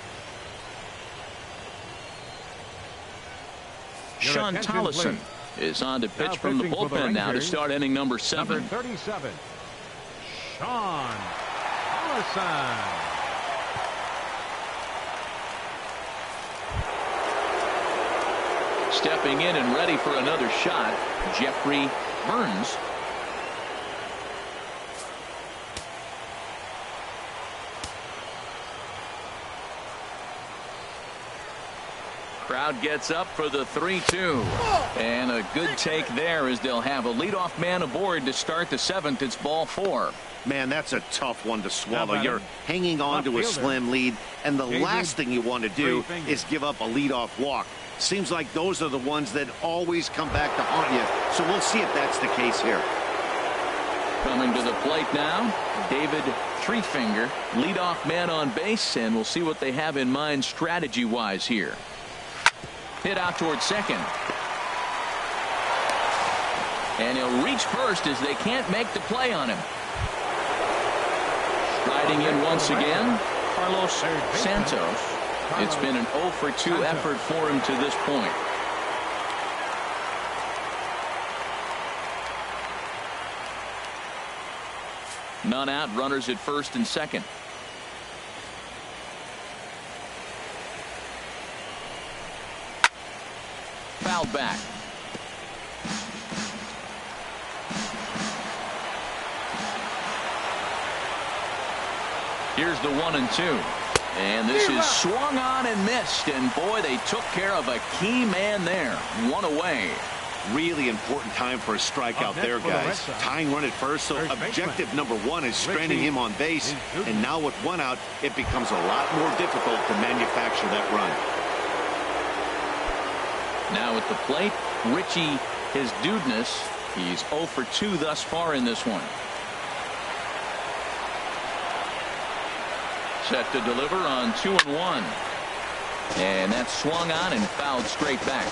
Speaker 1: Sean Tollison is on to pitch from the bullpen now to start inning number 7.
Speaker 2: Number 37, Sean Tollison.
Speaker 1: Stepping in and ready for another shot, Jeffrey Burns. Crowd gets up for the 3-2. And a good take there as they'll have a leadoff man aboard to start the 7th. It's ball 4.
Speaker 4: Man, that's a tough one to swallow. You're hanging on to a slim lead, and the last thing you want to do is give up a leadoff walk. Seems like those are the ones that always come back to haunt you. So we'll see if that's the case here.
Speaker 1: Coming to the plate now, David Threefinger, leadoff man on base, and we'll see what they have in mind strategy-wise here. Hit out towards second. And he'll reach first as they can't make the play on him. Striding in once again, Carlos Santos. It's been an 0 for 2 effort for him to this point. None out, runners at first and second. Fouled back. Here's the 1-2. And this is swung on and missed. And boy, they took care of a key man there. One away.
Speaker 4: Really important time for a strikeout there, guys. Tying run at first, so objective number one is stranding him on base. And now with one out, it becomes a lot more difficult to manufacture that run.
Speaker 1: Now at the plate, Richie, his dudeness. He's 0 for 2 thus far in this one. Set to deliver on 2-1. And that's swung on and fouled straight back.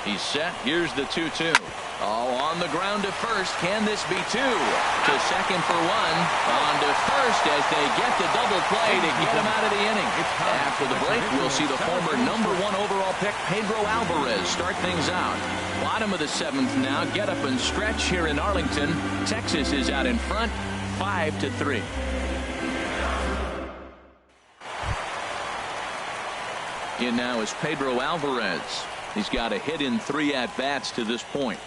Speaker 1: He's set. Here's the 2-2. Oh, on the ground to first. Can this be two? To second for one. On to first as they get the double play to get him out of the inning. After the break, we'll see the former #1 overall pick, Pedro Alvarez, start things out. Bottom of the 7th now. Get up and stretch here in Arlington. Texas is out in front, 5-3. In now is Pedro Alvarez. He's got a hit in 3 at-bats to this point.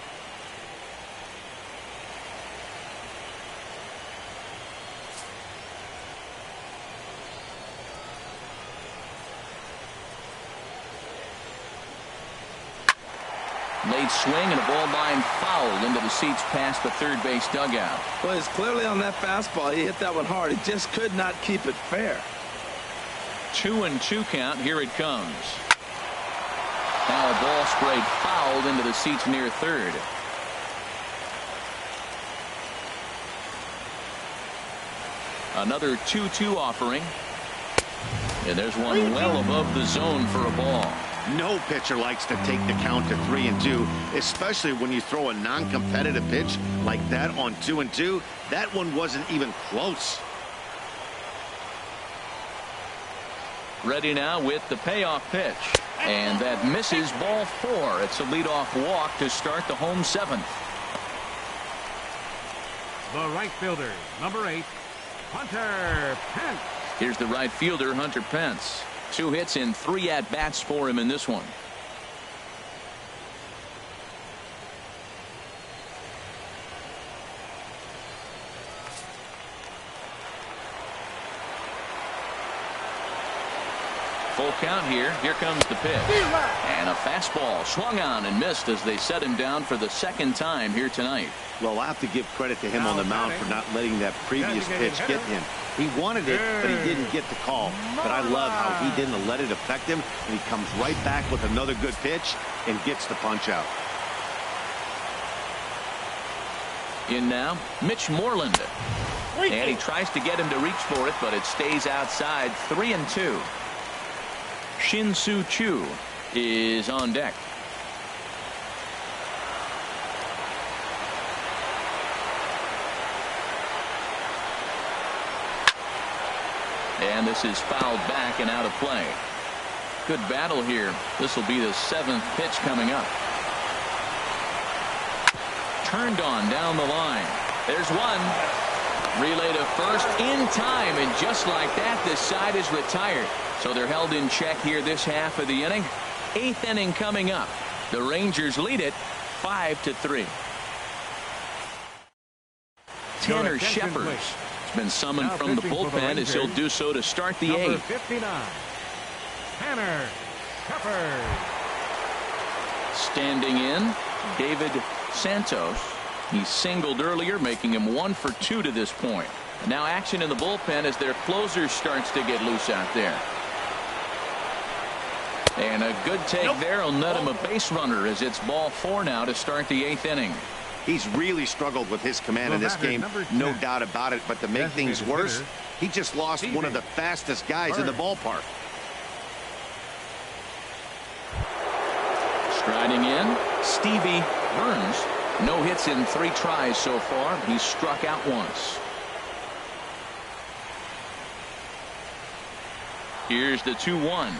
Speaker 1: Late swing and a ball line foul into the seats past the third base dugout.
Speaker 3: Well, he's clearly on that fastball. He hit that one hard. He just could not keep it fair.
Speaker 1: 2-2 count. Here it comes. Now a ball sprayed fouled into the seats near third. Another 2-2 offering. And there's one well above the zone for a ball.
Speaker 4: No pitcher likes to take the count to 3-2, especially when you throw a non-competitive pitch like that on 2-2. That one wasn't even close.
Speaker 1: Ready now with the payoff pitch. And that misses, ball 4. It's a leadoff walk to start the home 7th.
Speaker 2: The right fielder, number 8, Hunter Pence.
Speaker 1: Here's the right fielder, Hunter Pence. 2 hits in 3 at-bats for him in this one. Full count here. Here comes the pitch. And a fastball swung on and missed as they set him down for the 2nd time here tonight.
Speaker 4: Well, I'll have to give credit to him on the mound for not letting that previous pitch get him. He wanted it, but he didn't get the call. But I love how he didn't let it affect him, and he comes right back with another good pitch and gets the punch out.
Speaker 1: In now, Mitch Moreland. And he tries to get him to reach for it, but it stays outside. 3-2. Shin-Soo Choo is on deck. And this is fouled back and out of play. Good battle here. This will be the 7th pitch coming up. Turned on down the line. There's one. Relay to first in time, and just like that, this side is retired. So they're held in check here this half of the inning. 8th inning coming up. The Rangers lead it 5-3. Tanner Shepard been summoned from the bullpen as he'll do so to start the 8th.
Speaker 2: 59, Tanner Shepard.
Speaker 1: Standing in, David Santos. He singled earlier, making him 1 for 2 to this point. And now action in the bullpen as their closer starts to get loose out there. And a good take there will net him a base runner as it's ball 4 now to start the 8th inning.
Speaker 4: He's really struggled with his command in this game, no doubt about it. But to make things worse, he just lost one of the fastest guys in the ballpark.
Speaker 1: Striding in, Stevie Burns. No hits in 3 tries so far. He's struck out once. Here's the 2-1.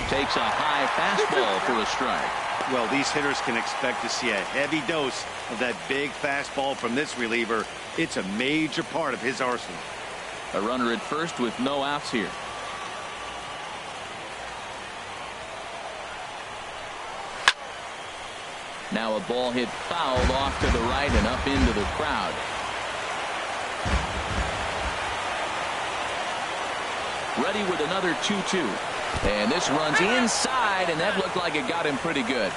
Speaker 1: Takes a high fastball for a strike.
Speaker 4: Well, these hitters can expect to see a heavy dose of that big fastball from this reliever. It's a major part of his arsenal.
Speaker 1: A runner at first with no outs here. Now a ball hit fouled off to the right and up into the crowd. Ready with another 2-2. And this runs inside, and that looked like it got him pretty good.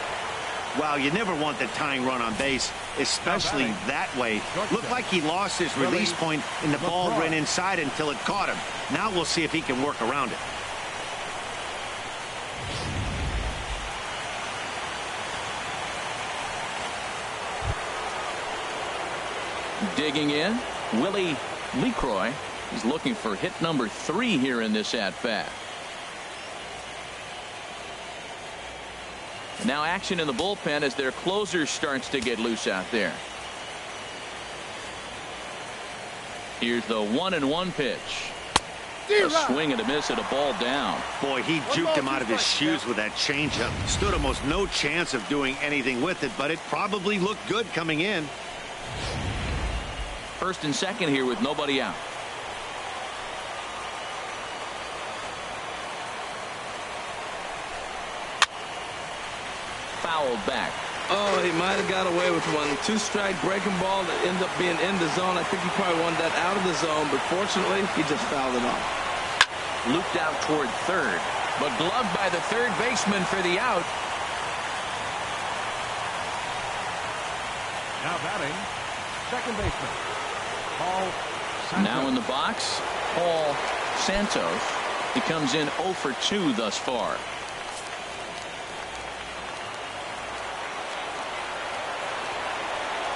Speaker 4: Wow, you never want the tying run on base, especially that way. Looked like he lost his release point, and the ball ran inside until it caught him. Now we'll see if he can work around it.
Speaker 1: Digging in, Willie LeCroy. He's looking for hit number 3 here in this at-bat. Now action in the bullpen as their closer starts to get loose out there. Here's the 1-1 pitch. A swing and a miss at a ball down.
Speaker 4: Boy, he juked him out of his shoes with that changeup. Stood almost no chance of doing anything with it, but it probably looked good coming in.
Speaker 1: First and second here with nobody out. Fouled back.
Speaker 3: Oh, he might have got away with one. 2-strike breaking ball that ended up being in the zone. I think he probably wanted that out of the zone, but fortunately, he just fouled it off.
Speaker 1: Looped out toward third, but gloved by the third baseman for the out.
Speaker 2: Now batting, second baseman, Paul Santos.
Speaker 1: Now in the box, Paul Santos. He comes in 0 for 2 thus far.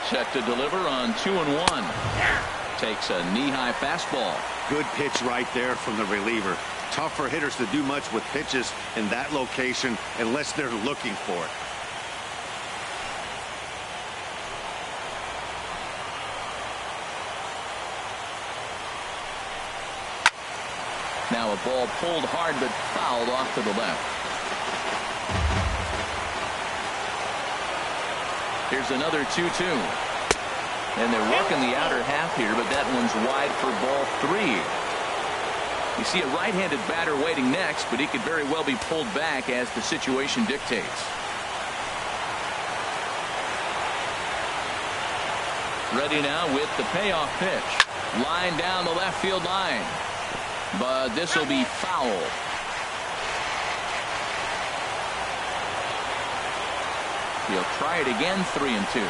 Speaker 1: Set to deliver on 2-1. Takes a knee-high fastball.
Speaker 4: Good pitch right there from the reliever. Tough for hitters to do much with pitches in that location unless they're looking for it.
Speaker 1: Now a ball pulled hard but fouled off to the left. Here's another 2-2. And they're working the outer half here, but that one's wide for ball 3. You see a right-handed batter waiting next, but he could very well be pulled back as the situation dictates. Ready now with the payoff pitch. Line down the left field line. But this will be foul. He'll try it again, 3-2.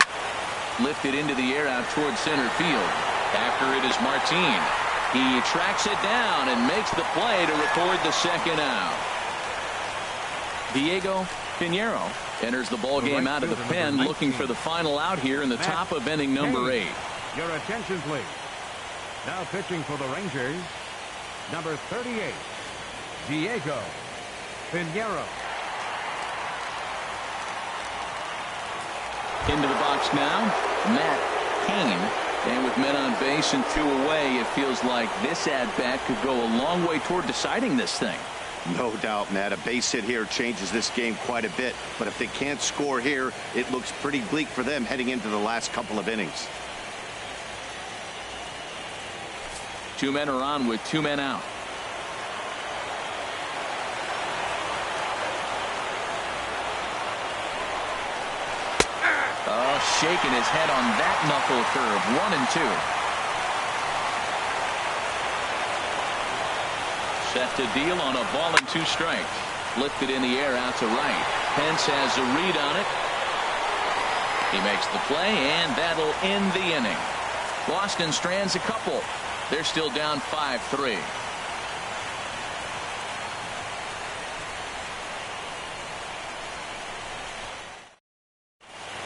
Speaker 1: Lifted into the air out towards center field. After it is Martin. He tracks it down and makes the play to record the second out. Diego Pinheiro enters the ball game out of the pen, looking for the final out here in the top of inning number 8.
Speaker 2: Your attention, please. Now pitching for the Rangers, number 38, Diego Pinheiro.
Speaker 1: Into the box now, Matt Cain. And with men on base and 2 away, it feels like this at-bat could go a long way toward deciding this thing.
Speaker 4: No doubt, Matt. A base hit here changes this game quite a bit. But if they can't score here, it looks pretty bleak for them heading into the last couple of innings.
Speaker 1: 2 men are on with 2 men out. Shaking his head on that knuckle curve. 1-2. Set to deal on a ball and 2 strikes. Lifted in the air out to right. Pence has a read on it. He makes the play, and that'll end the inning. Boston strands a couple. They're still down 5-3.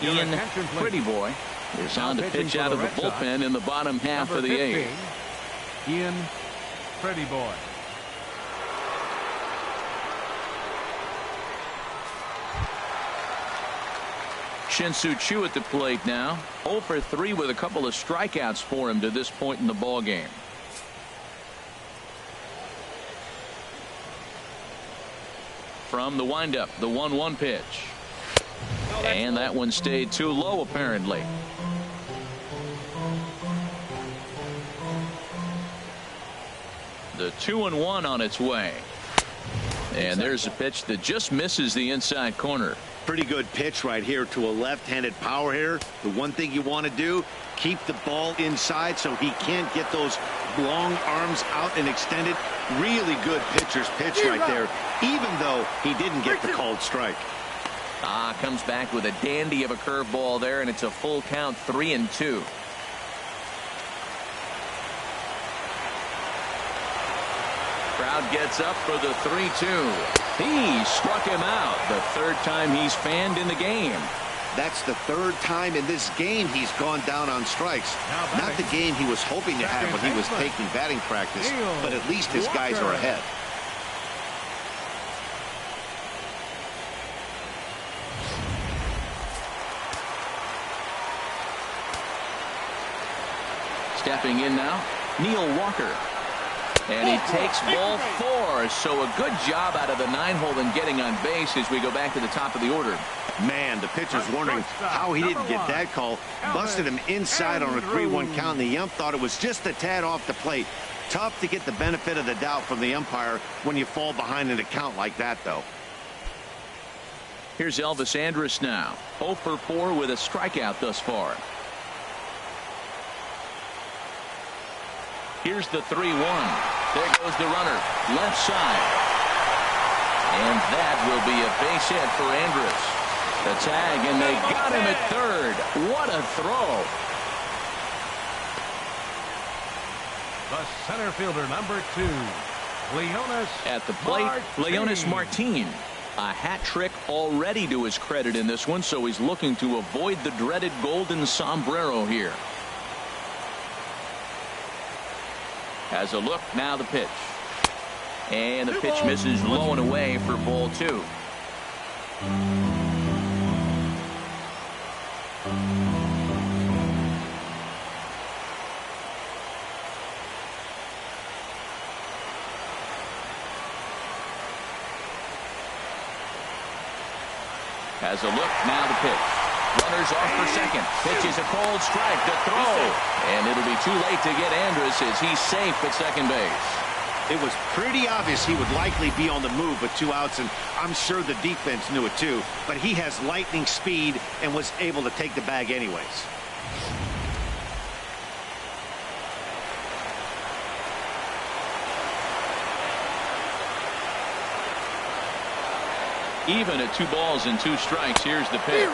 Speaker 1: Ian Pretty Boy is on to pitch out of the bullpen in the bottom half of the 8th.
Speaker 2: Ian Pretty Boy.
Speaker 1: Shin-Soo Choo at the plate now. 0 for 3 with a couple of strikeouts for him to this point in the ball game. From the windup, the 1-1 pitch. And that one stayed too low, apparently. The 2-1 on its way. And there's a pitch that just misses the inside corner.
Speaker 4: Pretty good pitch right here to a left-handed power hitter. The one thing you want to do, keep the ball inside so he can't get those long arms out and extended. Really good pitcher's pitch right there, even though he didn't get the called strike.
Speaker 1: Comes back with a dandy of a curveball there, and it's a full count, 3-2. Crowd gets up for the 3-2. He struck him out. The third time he's fanned in the game.
Speaker 4: That's the third time in this game he's gone down on strikes. Not the game he was hoping to have when he was taking batting practice, but at least his guys are ahead.
Speaker 1: Stepping in now, Neil Walker. And he takes ball 4. So a good job out of the 9-hole in getting on base as we go back to the top of the order.
Speaker 4: Man, the pitcher's wondering how he didn't get that call. Busted him inside on a 3-1 count, and the ump thought it was just a tad off the plate. Tough to get the benefit of the doubt from the umpire when you fall behind in a count like that, though.
Speaker 1: Here's Elvis Andrus now. 0 for 4 with a strikeout thus far. Here's the 3-1. There goes the runner, left side. And that will be a base hit for Andrus. The tag, and they got him at third. What a throw.
Speaker 2: The center fielder, number 2, Leonis.
Speaker 1: At the plate, Leonis Martin. A hat trick already to his credit in this one, so he's looking to avoid the dreaded golden sombrero here. Has a look, now the pitch. And the pitch misses low and away for ball 2. Has a look, now the pitch. Runners off for second. Pitch is a cold strike to throw. And it'll be too late to get Andrus as he's safe at second base.
Speaker 4: It was pretty obvious he would likely be on the move with 2 outs, and I'm sure the defense knew it too. But he has lightning speed and was able to take the bag anyways.
Speaker 1: Even at 2 balls and 2 strikes, here's the pitch.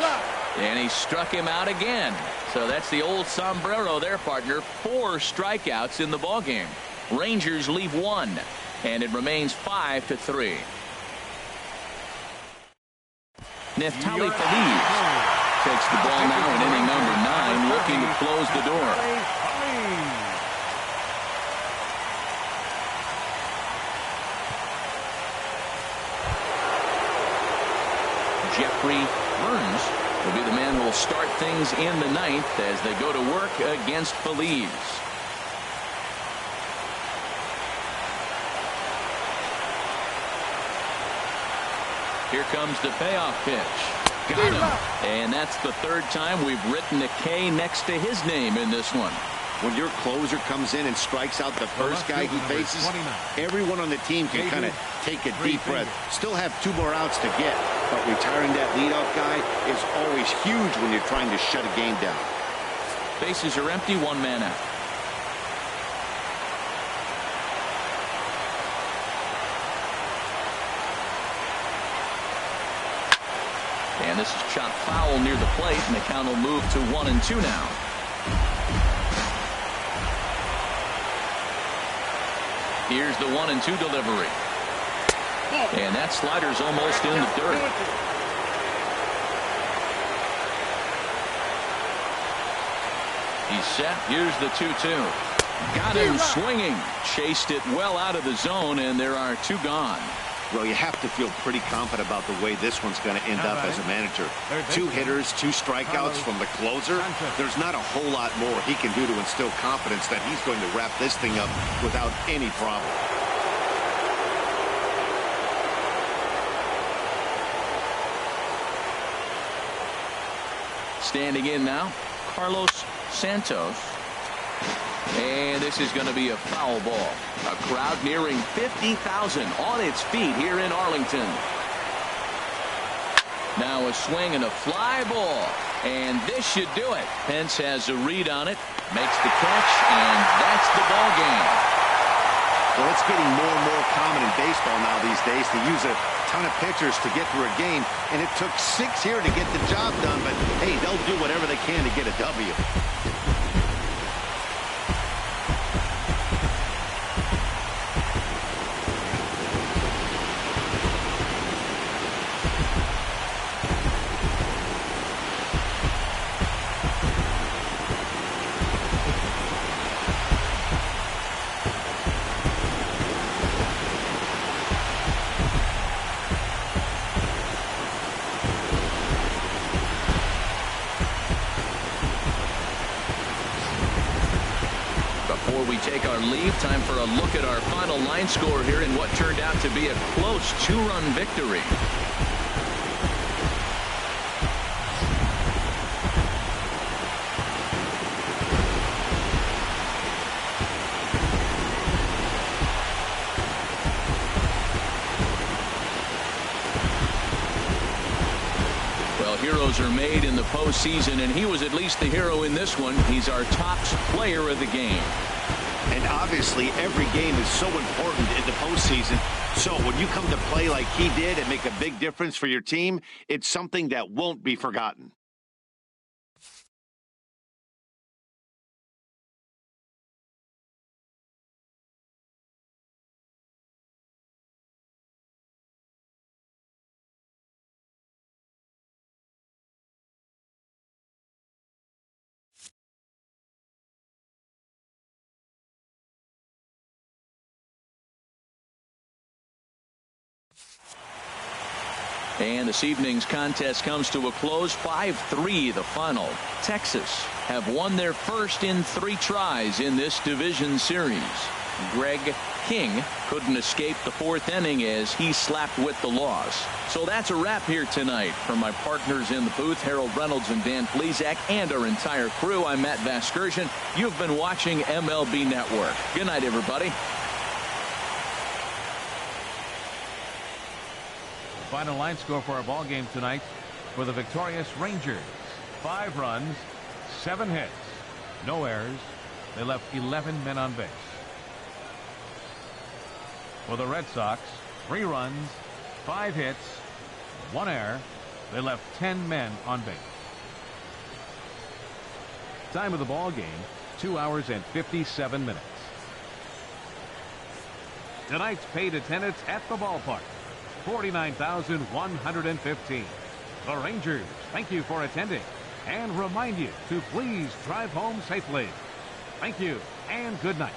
Speaker 1: And he struck him out again. So that's the old sombrero there, partner. 4 strikeouts in the ballgame. Rangers leave 1, and it remains 5-3. Neftali Feliz takes the ball now in inning number 9, looking to close the door. Jeffrey Burns will be the man who will start things in the 9th as they go to work against Feliz. Here comes the payoff pitch. Got him. And that's the 3rd time we've written a K next to his name in this one.
Speaker 4: When your closer comes in and strikes out the first guy he faces, everyone on the team can kind of take a deep breath. Still have 2 more outs to get, but retiring that leadoff guy is always huge when you're trying to shut a game down.
Speaker 1: Bases are empty, 1 man out. And this is chopped foul near the plate, and the count will move to 1-2 now. Here's the 1-2 delivery. And that slider's almost in the dirt. He's set. Here's the 2-2. Got him swinging. Chased it well out of the zone, and there are 2 gone.
Speaker 4: Well, you have to feel pretty confident about the way this one's going to end up as a manager. 2 hitters, 2 strikeouts from the closer. There's not a whole lot more he can do to instill confidence that he's going to wrap this thing up without any problem.
Speaker 1: Standing in now, Carlos Santos. And this is going to be a foul ball. A crowd nearing 50,000 on its feet here in Arlington. Now a swing and a fly ball. And this should do it. Pence has a read on it, makes the catch, and that's the ball game.
Speaker 4: Well, it's getting more and more common in baseball now these days to use a ton of pitchers to get through a game, and it took 6 here to get the job done, but hey, they'll do whatever they can to get a W.
Speaker 1: Before we take our leave, time for a look at our final line score here in what turned out to be a close 2-run victory. Heroes are made in the postseason, and he was at least the hero in this one. He's our top player of the game.
Speaker 4: And obviously, every game is so important in the postseason. So when you come to play like he did and make a big difference for your team, it's something that won't be forgotten.
Speaker 1: And this evening's contest comes to a close, 5-3 the final. Texas have won their first in 3 tries in this division series. Greg King couldn't escape the 4th inning as he slapped with the loss. So that's a wrap here tonight. From my partners in the booth, Harold Reynolds and Dan Plesac, and our entire crew, I'm Matt Vasgersian. You've been watching MLB Network. Good night, everybody.
Speaker 2: Final line score for our ball game tonight for the victorious Rangers: 5 runs, 7 hits, no errors. They left 11 men on base. For the Red Sox, 3 runs, 5 hits, 1 error. They left 10 men on base. Time of the ball game, 2 hours and 57 minutes. Tonight's paid attendance at the ballpark, 49,115. The Rangers thank you for attending and remind you to please drive home safely. Thank you and good night.